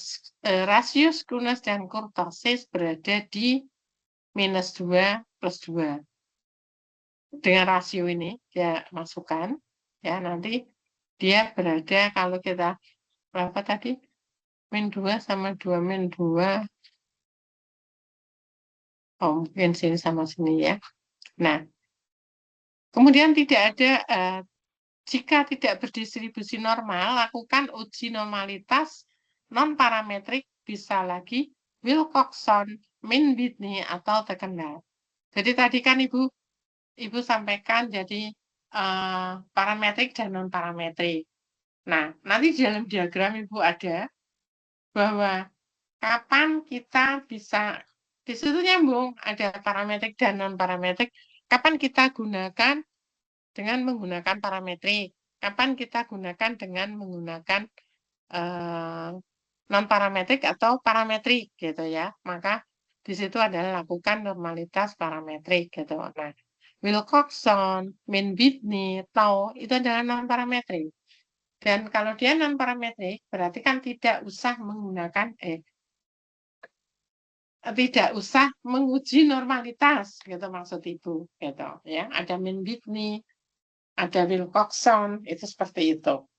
rasio skewness dan kurtosis berada di -2 plus 2. Dengan rasio ini dia masukkan, ya nanti dia berada kalau kita berapa tadi? -2 sama 2 -2. Oh, mungkin sini sama sini ya. Nah, kemudian tidak ada, jika tidak berdistribusi normal, lakukan uji normalitas non-parametrik bisa lagi Wilcoxon, Min-Whitney, atau terkendal. Jadi tadi kan Ibu sampaikan jadi parametrik dan non-parametrik. Nah, nanti di dalam diagram Ibu ada bahwa kapan kita bisa, di situ nyambung, ada parametrik dan non-parametrik, kapan kita gunakan dengan menggunakan parametrik, kapan kita gunakan dengan menggunakan non-parametrik atau parametrik gitu ya. Maka di situ adalah lakukan normalitas parametrik gitu. Nah, Wilcoxon, Min-Whitney, Tau itu adalah non-parametrik. Dan kalau dia non-parametrik berarti kan tidak usah menguji normalitas gitu maksud Ibu gitu ya. Ada Min-Whitney, ada Wilcoxon, itu seperti itu.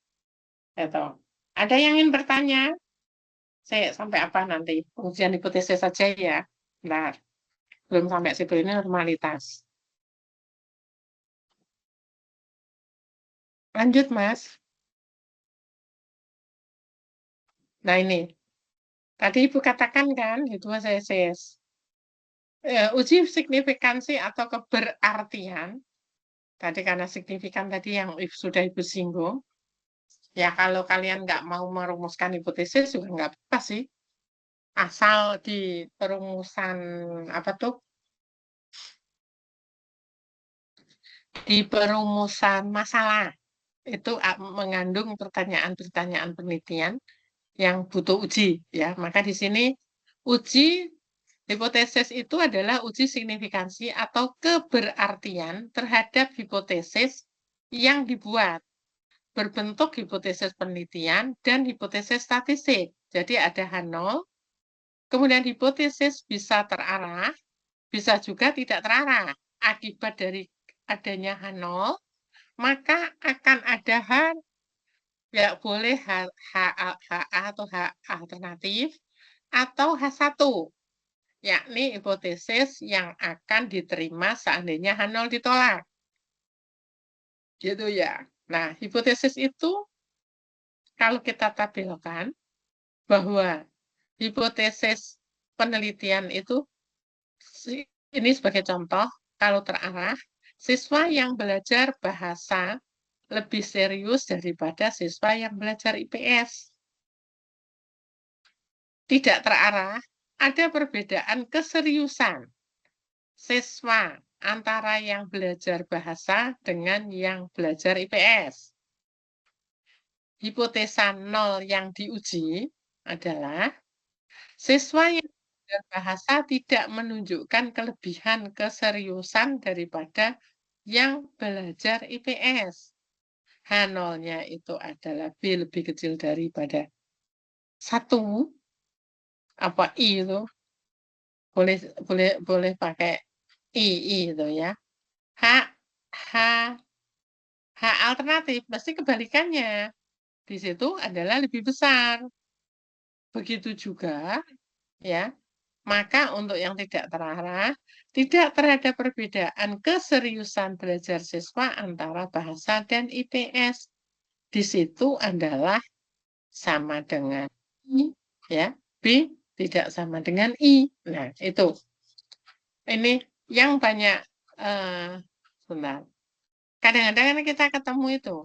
Gitu. Ada yang ingin bertanya? Saya sampai apa nanti? Pengujian hipotesis saja ya. Bentar. Belum sampai situ, ini normalitas. Lanjut, Mas. Nah, ini. Tadi Ibu katakan kan, itu tesis. Uji signifikansi atau keberartian. Tadi karena signifikan tadi yang sudah Ibu singgung. Ya, kalau kalian nggak mau merumuskan hipotesis juga nggak apa sih. Asal di perumusan, apa tuh? Di perumusan masalah. Itu mengandung pertanyaan-pertanyaan penelitian yang butuh uji. Ya, maka di sini uji hipotesis itu adalah uji signifikansi atau keberartian terhadap hipotesis yang dibuat berbentuk hipotesis penelitian dan hipotesis statistik. Jadi ada H0, kemudian hipotesis bisa terarah, bisa juga tidak terarah. Akibat dari adanya H0, maka akan ada H, ya boleh HA atau H alternatif, atau H1, yakni hipotesis yang akan diterima seandainya H0 ditolak. Gitu ya. Nah, hipotesis itu kalau kita tabelkan bahwa hipotesis penelitian itu, ini sebagai contoh, kalau terarah, siswa yang belajar bahasa lebih serius daripada siswa yang belajar IPS. Tidak terarah, ada perbedaan keseriusan siswa antara yang belajar bahasa dengan yang belajar IPS. Hipotesa 0 yang diuji adalah siswa yang belajar bahasa tidak menunjukkan kelebihan keseriusan daripada yang belajar IPS. H0-nya itu adalah B lebih kecil daripada 1. Apa I itu? Boleh pakai I itu ya. H alternatif pasti kebalikannya. Di situ adalah lebih besar. Begitu juga ya. Maka untuk yang tidak terarah, tidak terhadap perbedaan keseriusan belajar siswa antara bahasa dan IPS. Di situ adalah sama dengan I, ya. B tidak sama dengan I. Nah, itu. Ini yang banyak, sebentar. Kadang-kadang kita ketemu itu,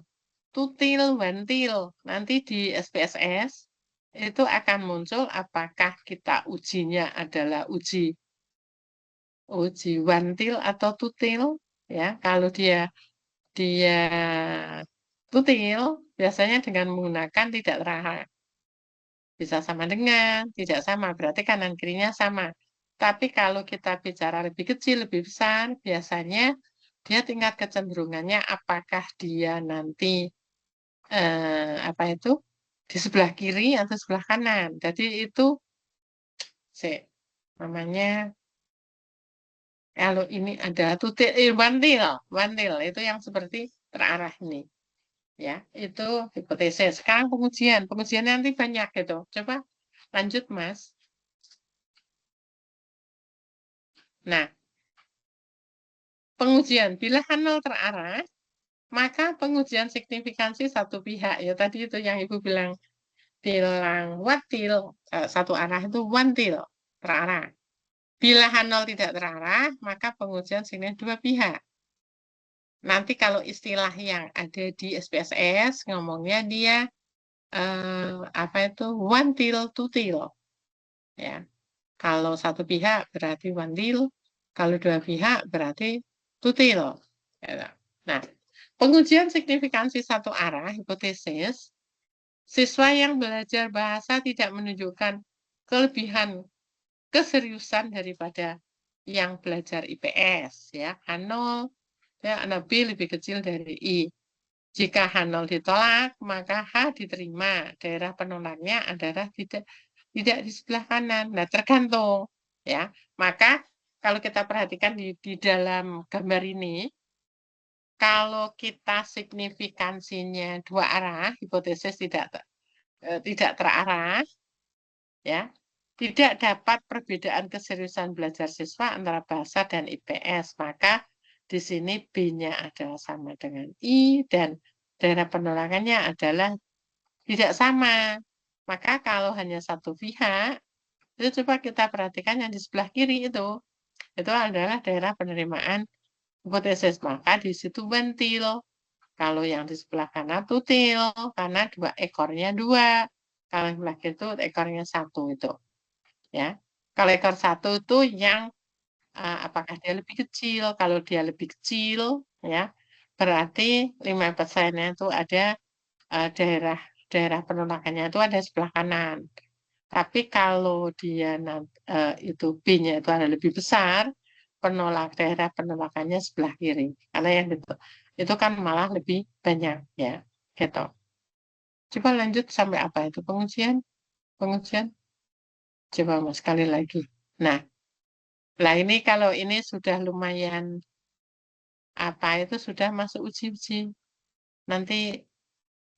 tutil, wantil. Nanti di SPSS, itu akan muncul apakah kita ujinya adalah uji wantil atau tutil. Ya, kalau dia tutil, biasanya dengan menggunakan tidak terarah. Bisa sama dengan, tidak sama, berarti kanan kirinya sama. Tapi kalau kita bicara lebih kecil, lebih besar, biasanya dia tingkat kecenderungannya apakah dia nanti apa itu di sebelah kiri atau sebelah kanan. Jadi itu namanya kalau ini ada tutil, wantil itu yang seperti terarah ini. Ya, itu hipotesis. Sekarang pengujian nanti banyak gitu. Coba lanjut, Mas. Nah, pengujian bila H0 terarah, maka pengujian signifikansi satu pihak. Ya tadi itu yang Ibu bilang watil, satu arah itu wantil, terarah. Bila H0 tidak terarah, maka pengujian signifikansi dua pihak. Nanti kalau istilah yang ada di SPSS ngomongnya dia apa itu wantil tutil. Ya. Kalau satu pihak berarti wantil, kalau dua pihak berarti tutil. Ya. Nah, pengujian signifikansi satu arah hipotesis, siswa yang belajar bahasa tidak menunjukkan kelebihan keseriusan daripada yang belajar IPS ya. H0 ya, B lebih kecil dari I. Jika H0 ditolak, maka H diterima. Daerah penolaknya adalah tidak di sebelah kanan. Nah, tergantung ya. Maka kalau kita perhatikan di dalam gambar ini, kalau kita signifikansinya dua arah, hipotesis tidak terarah, ya, tidak dapat perbedaan keseriusan belajar siswa antara bahasa dan IPS. Maka di sini B-nya adalah sama dengan I dan daerah penolakannya adalah tidak sama. Maka kalau hanya satu pihak, itu coba kita perhatikan yang di sebelah kiri itu adalah daerah penerimaan hipotesis. Maka di situ bentil. Kalau yang di sebelah kanan tutil, karena ekornya dua. Kalau yang sebelah kiri itu ekornya satu itu. Ya. Kalau ekor satu itu yang apakah dia lebih kecil? Kalau dia lebih kecil, ya berarti 5%-nya itu ada daerah penolakannya itu ada sebelah kanan. Tapi kalau dia itu B-nya itu ada lebih besar, daerah penolakannya sebelah kiri. Karena yang itu kan malah lebih banyak ya, gitu. Coba lanjut sampai apa itu pengujian? Coba Mas sekali lagi. Nah, ini kalau ini sudah lumayan itu sudah masuk uji-uji. Nanti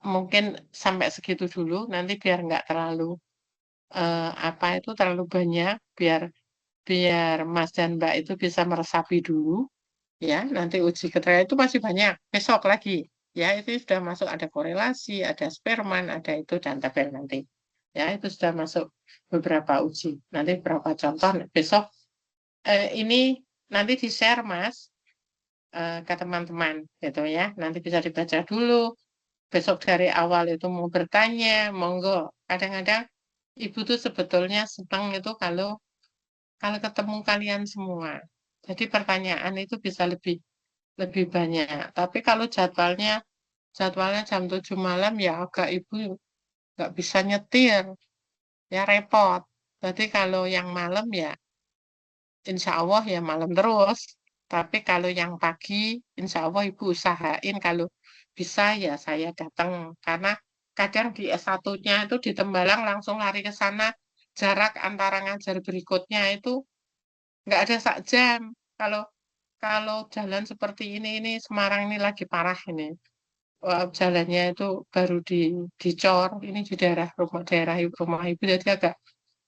mungkin sampai segitu dulu, nanti biar nggak terlalu terlalu banyak, biar Mas dan Mbak itu bisa meresapi dulu, ya. Nanti uji keterangan itu masih banyak, besok lagi, ya. Itu sudah masuk ada korelasi, ada Spearman, ada itu dan tabel nanti, ya. Itu sudah masuk beberapa uji. Nanti beberapa contoh besok. Ini nanti di-share Mas ke teman-teman, gitu ya. Nanti bisa dibaca dulu. Besok dari awal itu mau bertanya, monggo. Kadang-kadang Ibu tuh sebetulnya senang itu kalau ketemu kalian semua. Jadi pertanyaan itu bisa lebih banyak. Tapi kalau jadwalnya jam 7 malam ya agak Ibu nggak bisa nyetir. Ya repot. Berarti kalau yang malam ya insya Allah ya malam terus. Tapi kalau yang pagi insya Allah Ibu usahain kalau bisa ya saya datang. Karena kadang di S1-nya itu di Tembalang langsung lari ke sana. Jarak antara ngajar berikutnya itu nggak ada sak jam. Kalau jalan seperti ini Semarang ini lagi parah ini. Wah, jalannya itu baru dicor. Ini di daerah rumah ibu, jadi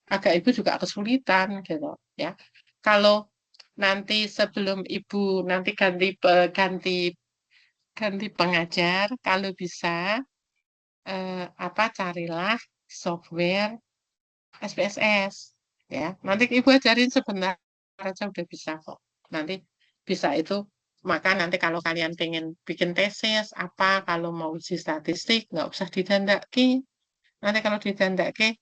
agak ibu juga kesulitan gitu ya. Kalau nanti sebelum ibu nanti ganti pengajar, kalau bisa carilah software SPSS ya. Nanti ibu ajarin sebentar aja udah bisa kok. Nanti bisa itu. Maka nanti kalau kalian pengen bikin tesis kalau mau uji statistik nggak usah didandaki. Nanti kalau didandaki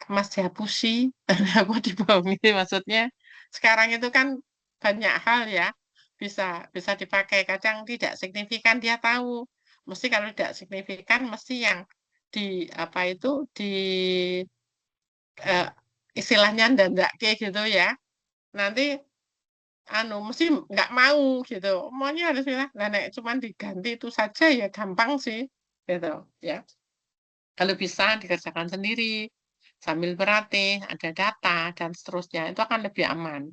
Mas dihapusi apa dibohongi maksudnya. Sekarang itu kan banyak hal ya bisa dipakai. Kadang tidak signifikan dia tahu. Mesti kalau tidak signifikan mesti yang di di istilahnya ndak kayak gitu ya. Nanti mesti nggak mau gitu. Maunya harus bilang, nah nek cuman diganti itu saja ya gampang sih gitu ya. Kalau bisa dikerjakan sendiri sambil berlatih, ada data dan seterusnya itu akan lebih aman.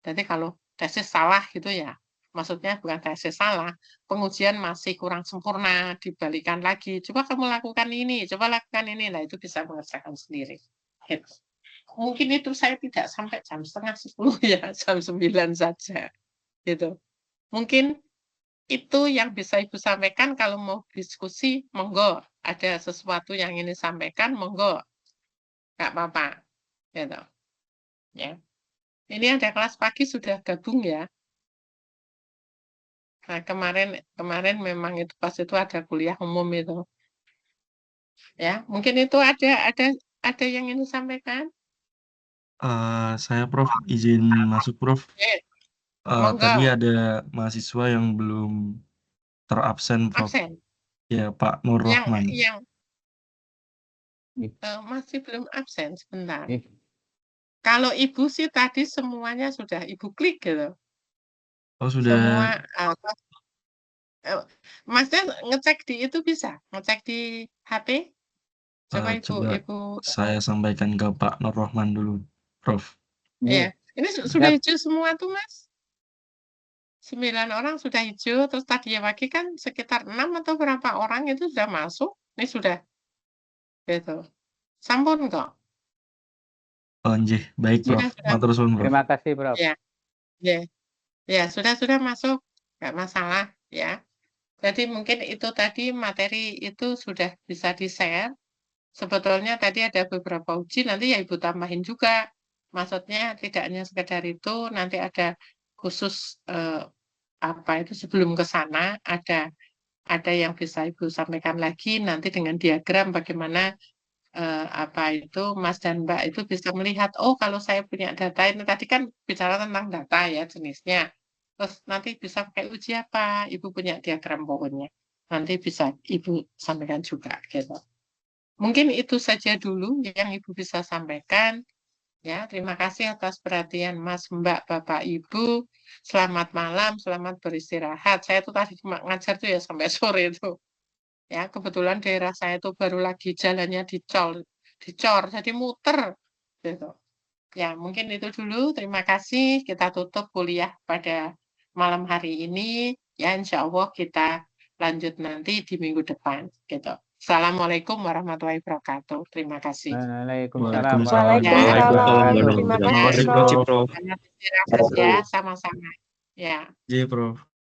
Jadi kalau tesis salah gitu ya, maksudnya bukan tesis salah, pengujian masih kurang sempurna, dibalikan lagi. Coba kamu lakukan ini, coba lakukan ini, nah itu bisa mengerjakan sendiri. Gitu. Mungkin itu saya tidak sampai jam 9:30 ya, jam 9 saja. Gitu. Mungkin itu yang bisa Ibu sampaikan. Kalau mau diskusi, monggo. Ada sesuatu yang ini sampaikan, monggo. Nggak apa-apa. Gitu. Ya. Ini ada kelas pagi sudah gabung ya. Nah, kemarin memang itu pas itu ada kuliah umum itu. Ya, mungkin itu ada yang ingin disampaikan. Saya Prof izin masuk Prof. Monggo. Tadi ada mahasiswa yang belum terabsen Prof. Absen. Ya Pak Nur Rahman. Yang masih belum absen sebentar. Kalau Ibu sih tadi semuanya sudah Ibu klik gitu. Oh sudah. Semua Masnya ngecek di itu bisa? Ngecek di HP? Coba Ibu. Saya sampaikan ke Pak Nur Rahman dulu, Prof. Iya. Ini sudah hijau semua tuh, Mas. 9 orang sudah hijau, terus tadi ya pagi kan sekitar 6 atau berapa orang itu sudah masuk. Ini sudah. Gitu. Sampun kok. Oh, nggih. Baik, Prof. Matur suwun, Prof. Terima kasih, Prof. Ya. Ya, sudah masuk. Nggak masalah, ya. Jadi mungkin itu tadi materi itu sudah bisa di-share. Sebetulnya tadi ada beberapa uji, nanti ya Ibu tambahin juga. Maksudnya tidak hanya sekedar itu, nanti ada khusus apa itu sebelum ke sana ada yang bisa Ibu sampaikan lagi nanti dengan diagram bagaimana apa itu Mas dan Mbak itu bisa melihat, oh kalau saya punya data ini tadi kan bicara tentang data ya jenisnya. Terus nanti bisa pakai uji apa? Ibu punya diagram pokoknya. Nanti bisa Ibu sampaikan juga gitu. Mungkin itu saja dulu yang Ibu bisa sampaikan. Ya, terima kasih atas perhatian Mas, Mbak, Bapak, Ibu. Selamat malam, selamat beristirahat. Saya tuh tadi cuma ngajar tuh ya sampai sore itu. Ya, kebetulan daerah saya itu baru lagi jalannya dicor, jadi muter gitu. Ya, mungkin itu dulu. Terima kasih. Kita tutup kuliah pada malam hari ini. Ya, insya Allah kita lanjut nanti di minggu depan. Gitu. Assalamualaikum warahmatullahi wabarakatuh. Terima kasih. Waalaikumsalam Waalaikumsalam. warahmatullahi Terima Ya, kasih, Terima kasih, Prof. Prof. selamat istirahat ya, sama-sama. Ya. Iya, Prof.